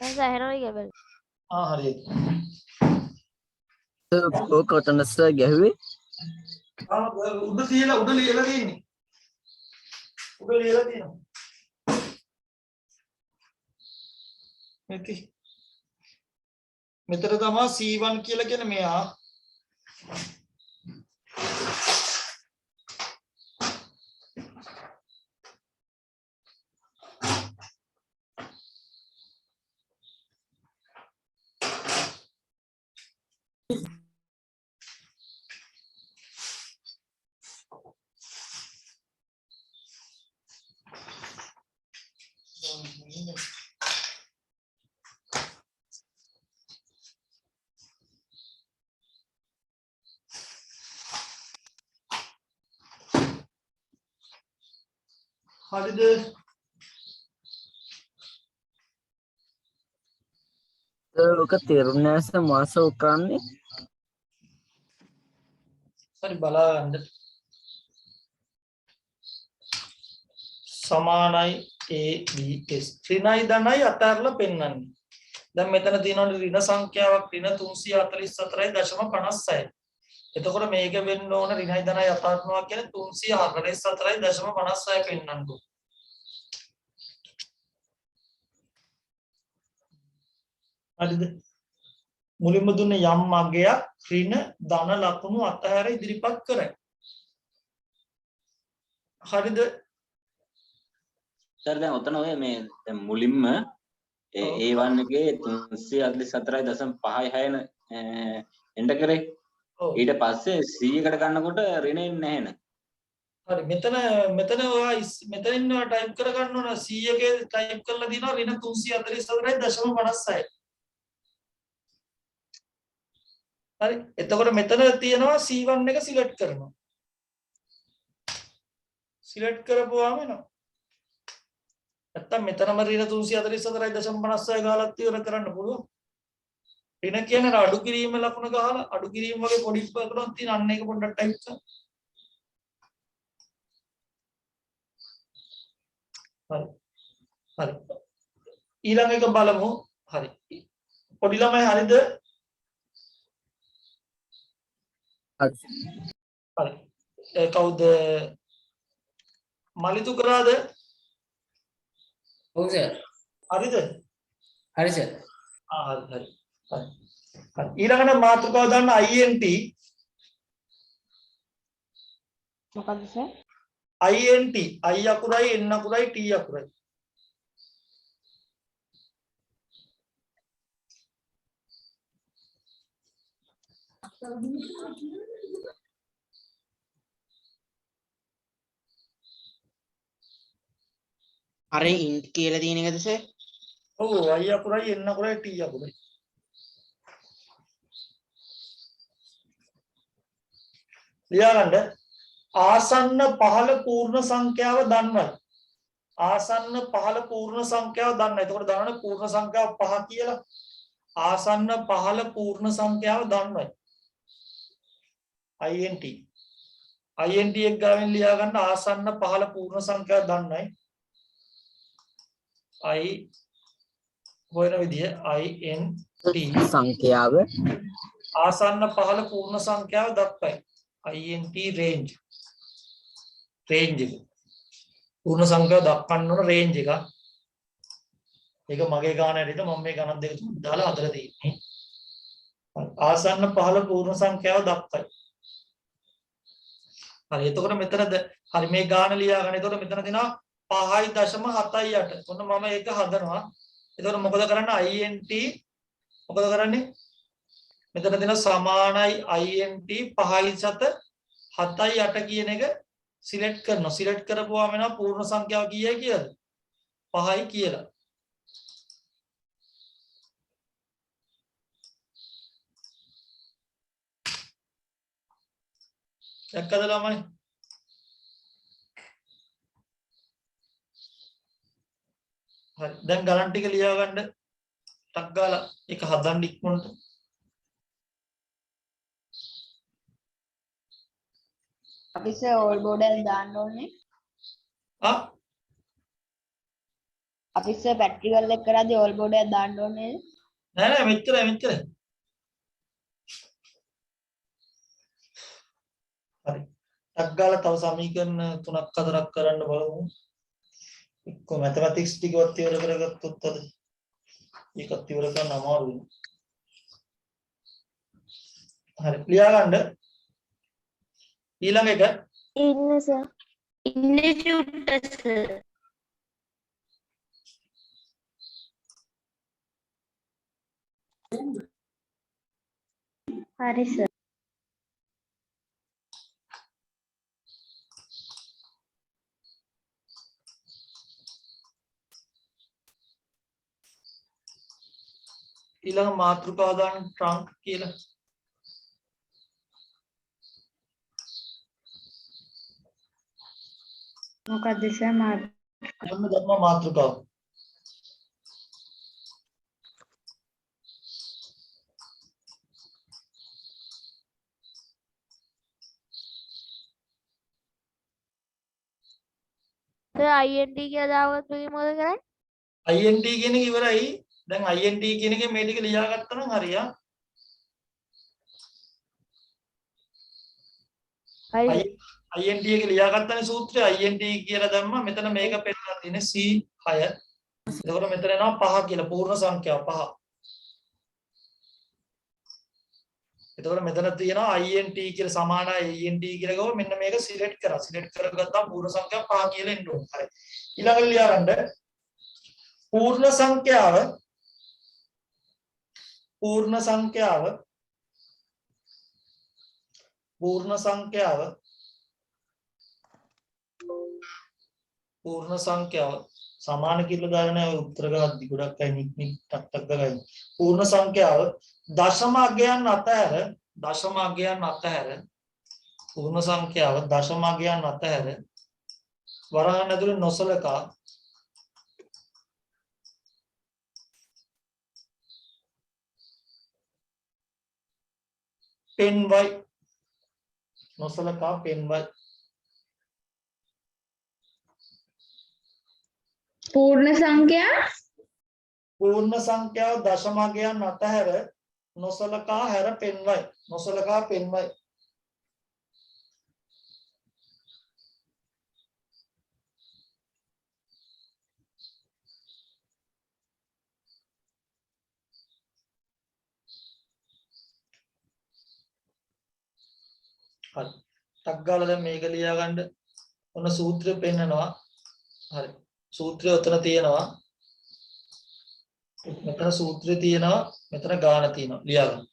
G: දැන් පැහැරවයි කියලා.
A: හරියට.
C: ඕක කොතනද සර් ගැහුවේ?
A: උඩ ලියලා තියෙන්නේ. උඩ ලියලා තියෙනවා. මෙතන තමයි C1 කියලා කියන මෙයා. හරිද?
C: ඕක තේරුම් නැස මාස උකන්නේ.
A: හරි බලන්න. සමානයි ABS. ඍණයි ධනයි අතහැරලා පෙන්නන්නේ. දැන් මෙතන තියෙනවා ඍණ සංඛ්‍යාවක් ඍණ 344.56. එතකොට මේක වෙන්න ඕන ඍණයි ධනයි අතහරිනවා කියන්නේ 344.56 පෙන්නන්නකො. හරිද? මුලින්ම දුන්නේ යම් මගයක් ඍණ ධන ලකුණු අතහැර ඉදිරිපත් කරයි. හරිද?
D: සර් දැන් ඔතන ඔය මේ දැන් මුලින්ම A1 එකේ 344.56 එන්ටර් කරේ. ඊට පස්සේ 100කට ගන්නකොට ඍණ එන්නේ නැහැ නේ.
A: හරි මෙතන ඔයා මෙතනින් ඔයා ටයිප් කර ගන්න ඕන 100 ක ටයිප් කරලා දිනවා ඍණ 344.56. හරි එතකොට මෙතන තියෙනවා C1 එක සිලෙක්ට් කරනවා. සිලෙක්ට් කරපුවාම එනවා. නැත්තම් මෙතනම ඍණ 344.56 ගාලක් ඉවර කරන්න පුළුවන්. ඍණ කියන්නේ අඩු කිරීම ලකුණ ගහලා අඩු කිරීම වගේ පොඩි එකක් තියෙන අන්න ඒක පොඩ්ඩක් ටයිප් කරන්න. හරි. හරි. ඊළඟ එක බලමු. හරි. පොඩි ළමයි හරිද? හරි. කවුද? මලිතු කරාද?
H: ඔව් සර්.
A: හරිද?
H: හරි සර්.
A: හරි හරි. හරි. ඊළඟට මාතෘකාව දාන්න INT.
G: මොකක්ද sir?
A: INT I අකුරයි N අකුරයි T අකුරයි.
E: අර ඉන්ට් කියලා තියෙන එකද සර්?
A: ඔව් I අකුරයි N අකුරයි T අකුරයි. ලියාගන්න ආසන්න පහළ පූර්ණ සංඛ්‍යාව දන්වයි. ආසන්න පහළ පූර්ණ සංඛ්‍යාව දන්නා. එතකොට දාන්න පූර්ණ සංඛ්‍යාව 5 කියලා. ආසන්න පහළ පූර්ණ සංඛ්‍යාව දන්වයි. INT එක ගාවෙන් ලියා ගන්න ආසන්න පහළ පූර්ණ සංඛ්‍යාව දන්නයි. I හොයන විදිය INT
C: සංඛ්‍යාව
A: ආසන්න පහළ පූර්ණ සංඛ්‍යාව දක්වයි. INT range එක පූර්ණ සංඛ්‍යාව දක්වන්න ඕන රේන්ජ් එක. ඒක මගේ ගාන ඇරෙන්න මම මේ ගණන් දෙක තුන දාලා හදලා තියෙන්නේ. ආසන්න පහළ පූර්ණ සංඛ්‍යාව දක්වයි. හරි එතකොට මෙතනද හරි මේ ගාන ලියා ගන්න. එතකොට මෙතන දෙනවා 5.78. ඔන්න මම ඒක හදනවා. එතකොට මොකද කරන්නේ? INT මොකද කරන්නේ? මෙතන දෙන සමානයි INT 5.78 කියන එක සිලෙක්ට් කරනවා. සිලෙක්ට් කරපුවාම වෙනවා පූර්ණ සංඛ්‍යාව කීයයි කියලාද? 5යි කියලා. දැක්කද ළමයි? හරි. දැන් ගණන් ටික ලියා ගන්න. ටක් ගාලා ඒක හදන්න ඉක්මනට.
F: අපි සර් ඕල් බෝඩල් දාන්න ඕනේ.
A: ආ
F: අපි සර් පැට්‍රිකල් එක කරද්දී ඕල් බෝඩල් දාන්න ඕනේ.
A: නෑ මෙච්චරයි. හරි. ටක් ගාලා තව සමීකරණ 3ක් 4ක් කරන්න බලමු. එක්ක මැතමැටික්ස් ටිකවත් ඉවර කරගත්තොත් අද ඒකත් ඉවර කරන්න අමාරුයි. හරි ලියා ගන්න. ඊළඟ එක
G: ඉන්න සර්.
B: Institute sir.
G: හරි සර්.
A: ඊළඟ මාතෘකාව දාන්න ට්‍රංක් කියලා.
G: මොකක්ද සර්
A: ධර්ම මාතෘකාව.
G: සර් INT කියලා දාවත් මොකද කරන්නේ?
A: INT කියන එක ඉවරයි. දැන් INT කියන එකේ මේ ටික ලියා ගත්තා නම් හරියා.
G: හරි.
A: INT එක ලියා ගත්තනේ සූත්‍රය INT කියලා දැම්මා. මෙතන මේක පෙන්නලා තියෙන්නේ C6. එතකොට මෙතන එනවා 5 කියලා පූර්ණ සංඛ්‍යාව 5. එතකොට මෙතන තියෙනවා INT කියලා සමානයි INT කියලා ගව මෙන්න මේක සිලෙක්ට් කරා. සිලෙක්ට් කරගත්තාම පූර්ණ සංඛ්‍යාව 5 කියලා එන්න ඕනේ. හරි. ඊළඟට ලියා ගන්න පූර්ණ සංඛ්‍යාව පූර්ණ සංඛ්‍යාව සමාන කියලා දාගෙන උත්තර ගහද්දි ගොඩක් අය නික් ටක් ටක් ගගයි. පූර්ණ සංඛ්‍යාව දශම අගයන් අතහැර පූර්ණ සංඛ්‍යාව දශම අගයන් අතහැර වරහන් ඇතුළේ නොසලකා පෙන්වයි. නොසලකා පෙන්වයි.
B: පූර්ණ
A: සංඛ්‍යාව දශම අගයන් අතහැර නොසලකා හැර පෙන්වයි. නොසලකා පෙන්වයි. හරි. ටක් ගාලා දැන් මේක ලියා ගන්න. ඔන්න සූත්‍රය පෙන්නනවා. හරි. සූත්‍රය උතන තියෙනවා. මෙතන සූත්‍රය තියෙනවා. මෙතන ගාන තියෙනවා. ලියා ගන්න.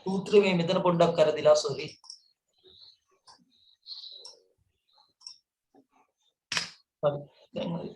A: සූත්‍රය මේ මෙතන පොඩ්ඩක් කරදිලා සෝරි. හරි. දැන් හරි.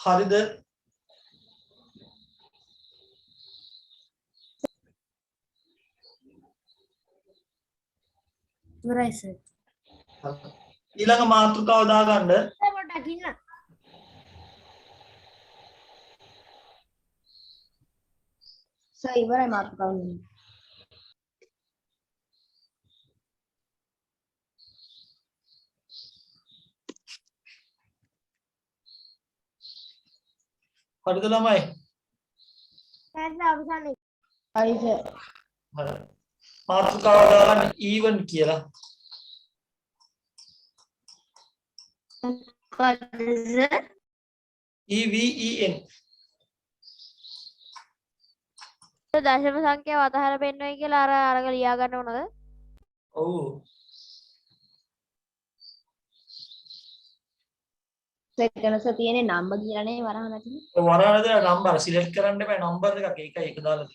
A: හරිද?
B: ඉවරයි සර්.
A: ඊළඟ මාතෘකාව දාගන්න.
B: පොඩ්ඩක් ඉන්න.
F: සර් ඉවරයි මාතෘකාව.
A: හරිද ළමයි?
F: හරි සර්.
A: හරි. මාතෘකාව දාගන්න even කියලා.
B: මොකක්ද සර්?
A: EVEN
G: දශම සංඛ්‍යාව අතහැර පෙන්වයි කියලා අරක ලියා ගන්න ඕනද?
A: ඔව්
F: සෙකන්ඩ්ස් තියෙන්නේ නම්බර් කියලානේ වරහන් නැතිනේ.
A: වරහන් දෙන නම්බර සිලෙක්ට් කරන්න බෑ නම්බර් එකක් ඒකයි ඒක දාලා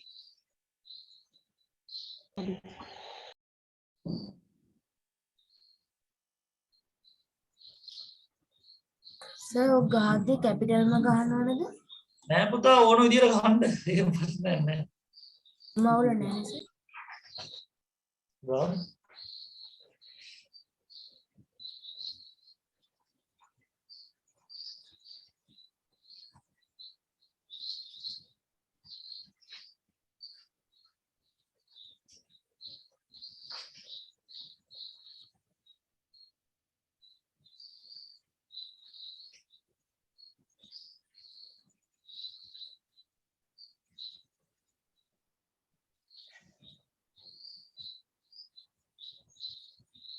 B: සර් ඔය ගහද්දි කැපිටල්ම ගහන්න ඕනද?
A: නෑ පුතා ඕන විදියට ගහන්න ඒක ප්‍රශ්නයක් නෑ
B: මවුල නෑ සර්.
A: ගන්න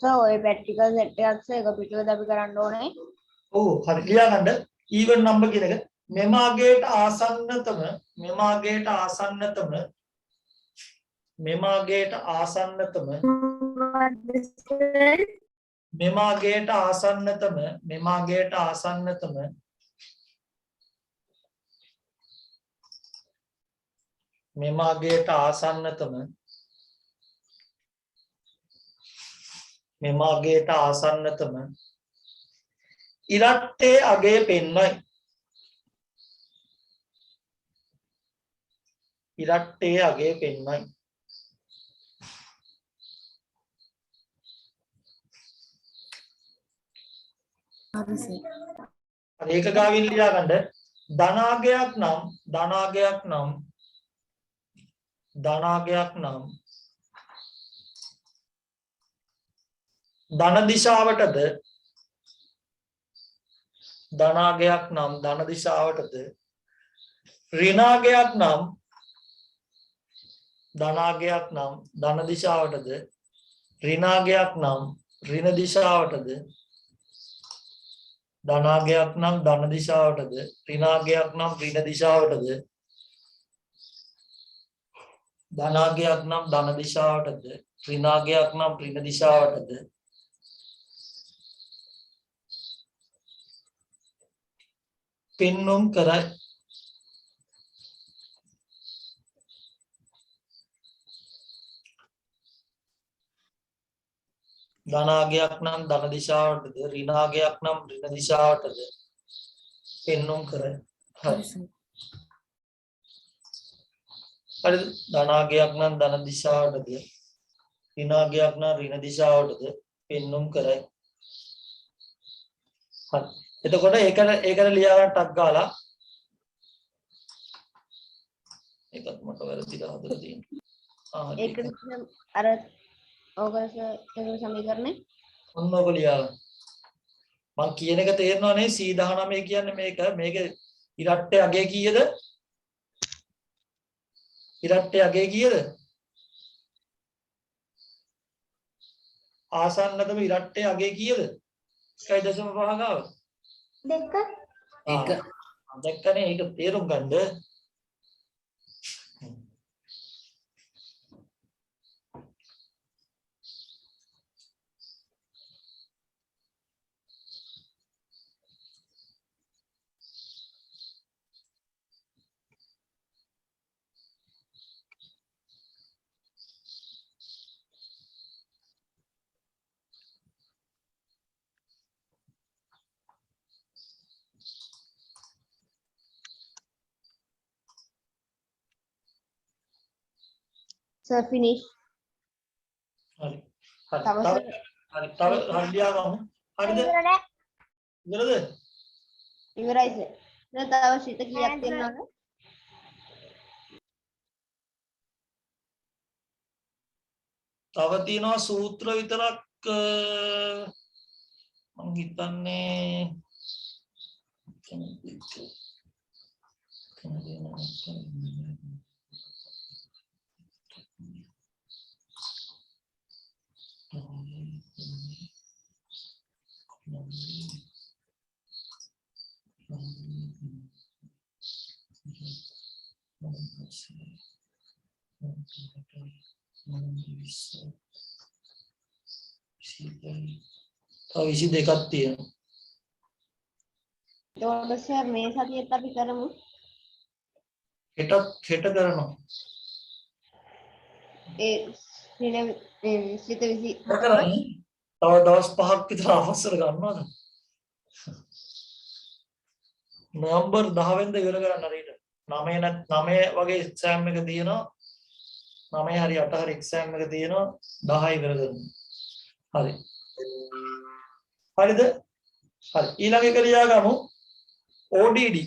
F: සර් ඔය ප්‍රැක්ටිකල් සෙට් එකක් සර් ඒක පිටුවද අපි කරන්න ඕනේ.
A: ඔව් හරි ලියා ගන්න ඊවන් නම්බර් කියන එක මෙමාගේට ආසන්නතම මෙමාගේට ආසන්නතම මෙමාගේට ආසන්නතම මෙමාගේට ආසන්නතම මෙමාගේට ආසන්නතම මෙමාගේට ආසන්නතම මෙමාගේට ආසන්නතම ඉරට්ටේ අගේ පෙන්වයි ඉරට්ටේ අගේ පෙන්වයි
B: හරි සර්.
A: ඒක ගාවින් ලියා ගන්න ධනාගයක් නම් ධන දිශාවටද ධනාගයක් නම් ධන දිශාවටද ඍණාගයක් නම් ධනාගයක් නම් ධන දිශාවටද ඍණාගයක් නම් ඍණ දිශාවටද ධනාගයක් නම් ධන දිශාවටද ඍණාගයක් නම් ඍණ දිශාවටද ධනාගයක් නම් ධන දිශාවටද ඍණාගයක් නම් ඍණ දිශාවටද පෙන්වුම් කරයි ධනාගයක් නම් ධන දිශාවටද ඍණාගයක් නම් ඍණ දිශාවටද පෙන්වුම් කරයි හරි හරිද ධනාගයක් නම් ධන දිශාවටද ඍණාගයක් නම් ඍණ දිශාවටද පෙන්වුම් කරයි හරි එතකොට ඒකට ලියා ගන්න ටක් ගාලා ඒකත් මට වැරදිලා හදලා තියෙනවා
F: ඒක අර ඕකස ඒක සමීකරණේ
A: ඔන්න ඔක ලියා ගන්න මම කියන එක තේරෙනව නේ C19 කියන්නේ මේක ඉරට්ටේ අගේ කීයද ඉරට්ටේ අගේ කීයද ආසන්නතම ඉරට්ටේ අගේ කීයද 1.5 ගාව
F: දෙක
H: එක
A: දැක්කනේ ඒක තේරුම් ගන්න
F: සර් ෆිනිෂ්
A: හරි තව ලියා ගමු හරිද ඉවරද
F: ඉවරයි සර්. දැන් තව ශීත කීයක් තියෙනවද?
A: තව තියෙනවා සූත්‍ර විතරක් මම හිතන්නේ තව 22ක් තියෙනවා.
F: එතකොට සර් මේ සතියේත් අපි කරමු.
A: හෙට කරනවා.
F: ඒ සිත විසි
A: කරන්නේ තව දවස් 5ක් විතර අවසර ගන්නවද? නොවැම්බර් 10 වෙනිදා ඉවර කරන්න හරියට. 9 වගේ එක්සෑම් එක තියෙනවා. 9 හරි 8 හරි එක්සෑම් එක තියෙනවා. 10 ඉවර කරනවා. හරි. හරිද? හරි. ඊළඟ එක ලියාගමු. ODD.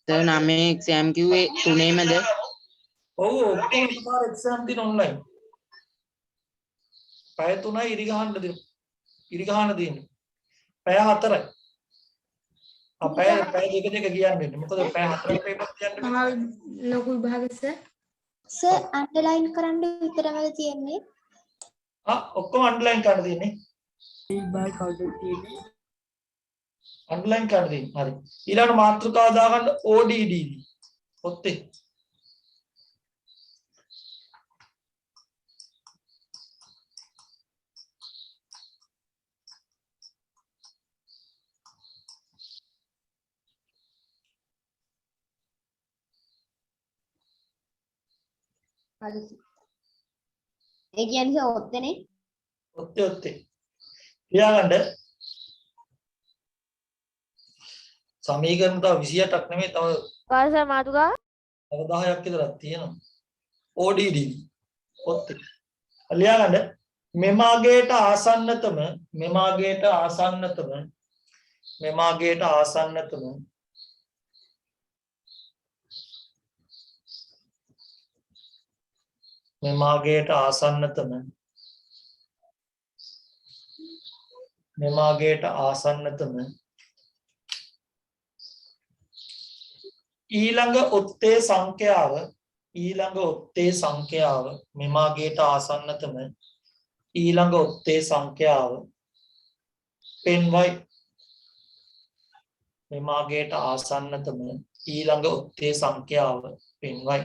E: සර් 9 එක්සෑම් කිව්වේ 3ේමද?
A: ඔව් ඔක්කොම එකපාර එක්සෑම් තියෙන ඔන්ලයින්. පැය 3යි ඉරි ගහන්න තියෙන්නේ. පැය 4යි. පැය දෙක කියන්නේ. මොකද පැය 4ක් පේපර් කියන්නේ.
B: ලොකු විභාගෙ
F: සර් අන්ඩර්ලයින් කරන්න විතරමද තියෙන්නේ?
A: ඔක්කොම අන්ඩර්ලයින් කරන්න තියෙන්නේ. අන්ඩර්ලයින් කරන්න තියෙන්නේ. හරි. ඊළඟ මාතෘකාව දාගන්න ODD. ඔත්තේ.
F: හරි. ඒ කියන්නේ ඔත්තේනේ.
A: ඔත්තේ. ලියාගන්න. සමීකරණ තව 28ක් නෙමෙයි තව
G: කාස මාතුකා
A: තව 10ක් විතරක් තියෙනවා. ODD. ඔත්තේ. ලියාගන්න. මෙමාගේට ආසන්නතම ඊළඟ ඔත්තේ සංඛ්‍යාව පෙන්වයි. මෙමාගේට ආසන්නතම ඊළඟ ඔත්තේ සංඛ්‍යාව පෙන්වයි.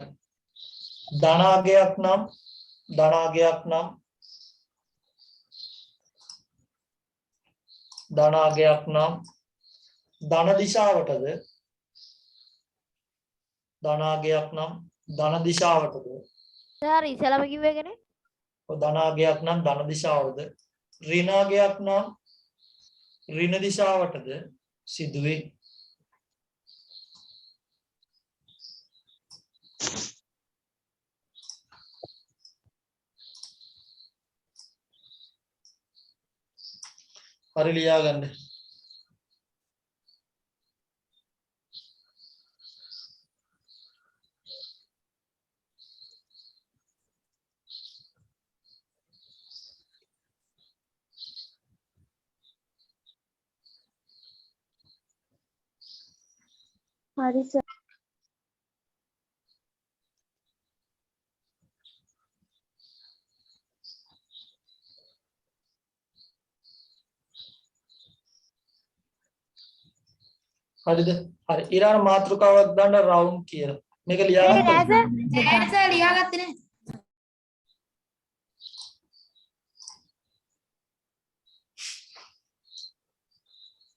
A: ධනාගයක් නම් ධන දිශාවටද
G: සර් ඉස්සලම කිව්වේ කෙනේ
A: ධනාගයක් නම් ධන දිශාවටද ඍණාගයක් නම් ඍණ දිශාවටද සිදුවේ. හරි ලියාගන්න.
F: හරි සර්.
A: හරිද? හරි. ඊළඟ මාතෘකාවක් දාන්න රවුන්ඩ් කියලා. මේක ලියාගන්න.
B: ලියාගත්තේ නේ.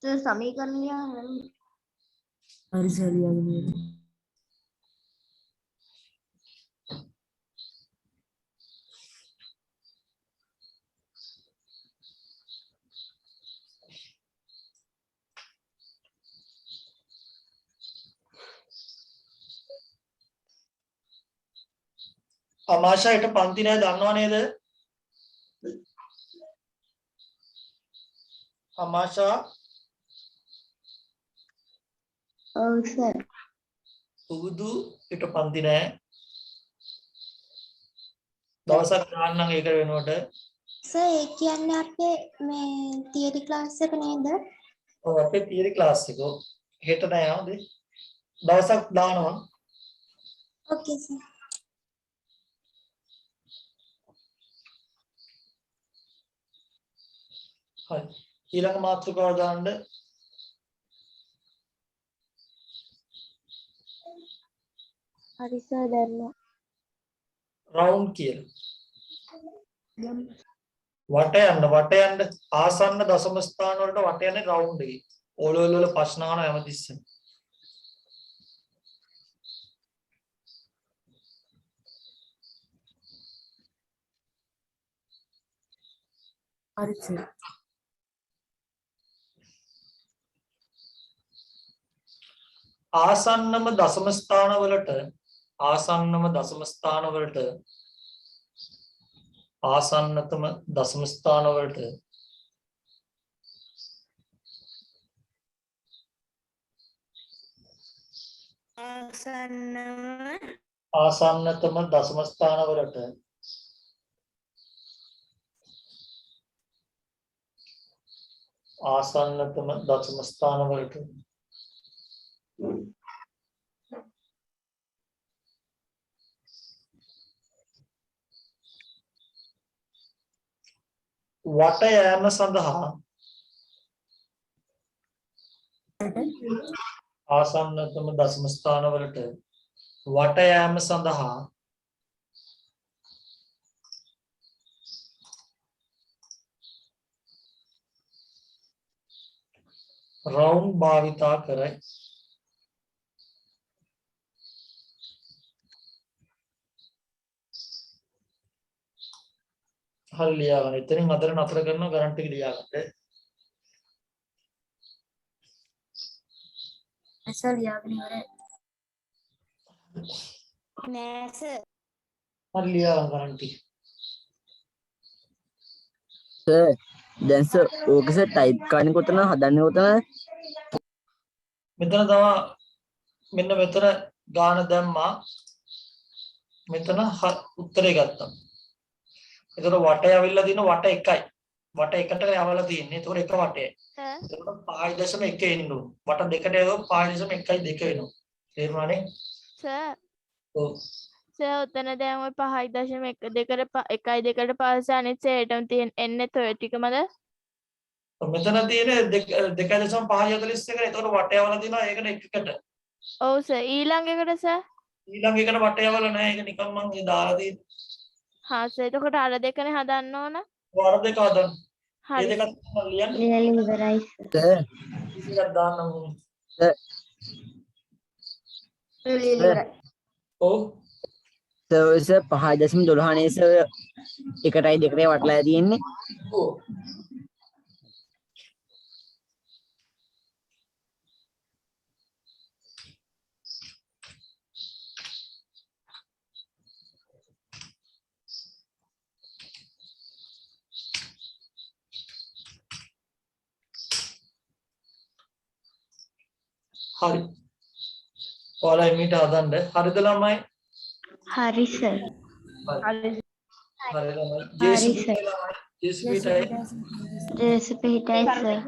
F: සර් සමීකරණ ලියාගන්න.
H: හරි සර් ලියාගෙන
A: අමාශයට පන්ති නෑ දන්නව නේද? අමාශා
F: ඔව් සර්.
A: පුදු ඊට පන්ති නෑ. දවසක් ගන්නම් ඒක වෙනුවට.
F: සර් ඒ කියන්නේ අපේ මේ තියරි ක්ලාස් එක නේද?
A: ඔව් අපේ තියරි ක්ලාස් එක. හෙට නෑ නේද? දවසක් දානවා.
F: ඕකේ සර්.
A: හරි. ඊළඟ මාතෘකාව දාන්න.
F: හරි සර් දැම්මා.
A: round කියලා. වට යන්න ආසන්න දශම ස්ථාන වලට වට යන්නේ round එකේ. ඕලෙවල් වල ප්‍රශ්න අහන හැමතිස්සෙම.
H: හරි සර්.
A: ආසන්නම දශම ස්ථාන වලට ආසන්නතම දශම ස්ථාන වලට ආසන්නතම දශම ස්ථාන වලට ආසන්නතම දශම ස්ථාන වලට වට යෑම සඳහා ආසන්නතම දශම ස්ථාන වලට වට යෑම සඳහා round භාවිතා කරයි. හරි ලියාගන්න. එතනින් අතර නතර කරනවා ගණන් ටික ලියාගන්න.
H: සර් ලියාගෙන ඉවරයි.
F: නෑ සර්.
A: හරි ලියාගන්න ගණන් ටික.
C: සර් දැන් සර් ඕක සර් ටයිප් කරන්නේ කොතන හදන්නේ කොතන?
A: මෙතන තමයි මෙන්න මෙතන ගාන දැම්මා. මෙතන උත්තරේ ගත්තා. එතකොට වටය අවිල්ලා දින වට එකයි. වට එකට යවලා තියෙන්නේ. එතකොට එක වටයයි. එතකොට 5.1 එන්න ඕන. වට දෙකට යවුවොත් 5.1 වෙනවා. තේරුණානේ?
B: සර්
A: ඔව්.
B: සර් උතන දැන් ඔය 5.1 දෙකට 1.2කට පස්සේ අනිත් සේටම තියෙන එන්නේ ඔය ටිකමද?
A: මෙතන තියෙන 2.541. එතකොට වටය යවලා දිනවා ඒකට එකකට.
B: ඔව් සර් ඊළඟ එකට සර්
A: ඊළඟ එකට වටය යවලා නැහැ. ඒක නිකන් මං ඒ දාලා තියෙන්නේ.
B: හා සර් එතකොට අර දෙකනේ හදන්න ඕන.
A: වර දෙක හදන්න. මේ
B: හරි
A: දෙකත් ලියන්න.
F: ලියලා ඉවරයි සර්.
C: සර්
A: ඉතින් දාන්න ඕන. ඔව්.
C: සර් 5.12 නේ සර් 1ටයි 2ටයි වටලා තියෙන්නේ.
A: ඔව්. හරි. ඔයාලා එමිට හදන්න. හරිද ළමයි?
F: හරි සර්.
A: හරි ළමයි.
F: හරි
A: JCB
F: සර්.
A: JCB
F: රෙසිපි හිටයි සර්.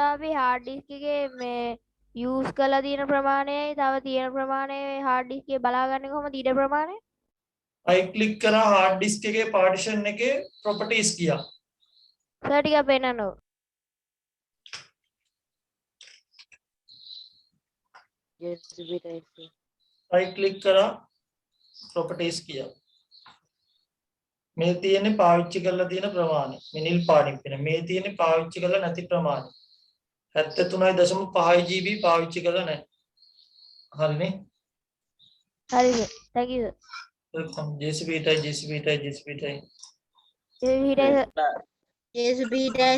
B: අපි හાર્ඩ් ඩිස්ක් එකේ මේ යූස් කරලා තියෙන ප්‍රමාණයයි තව තියෙන ප්‍රමාණය හાર્ඩ් ඩිස්ක් එකේ බලාගන්නේ කොහොමද ඊට ප්‍රමාණය?
A: right click කරා hard disk එකේ partition එකේ properties ගියා.
B: සර් ටික පෙන්නන්න.
A: right click කරා properties ගියා. මේ තියෙන්නේ පාවිච්චි කරලා තියෙන ප්‍රමාණය. මිනිල් පාඩින් පෙන. මේ තියෙන්නේ පාවිච්චි කරලා නැති ප්‍රමාණය. 73.5 GB පාවිච්චි කරලා නැහැ. හරිනේ?
B: හරිද? thank you sir.
A: welcome JCB tie JCB tie JCB tie
B: JCB tie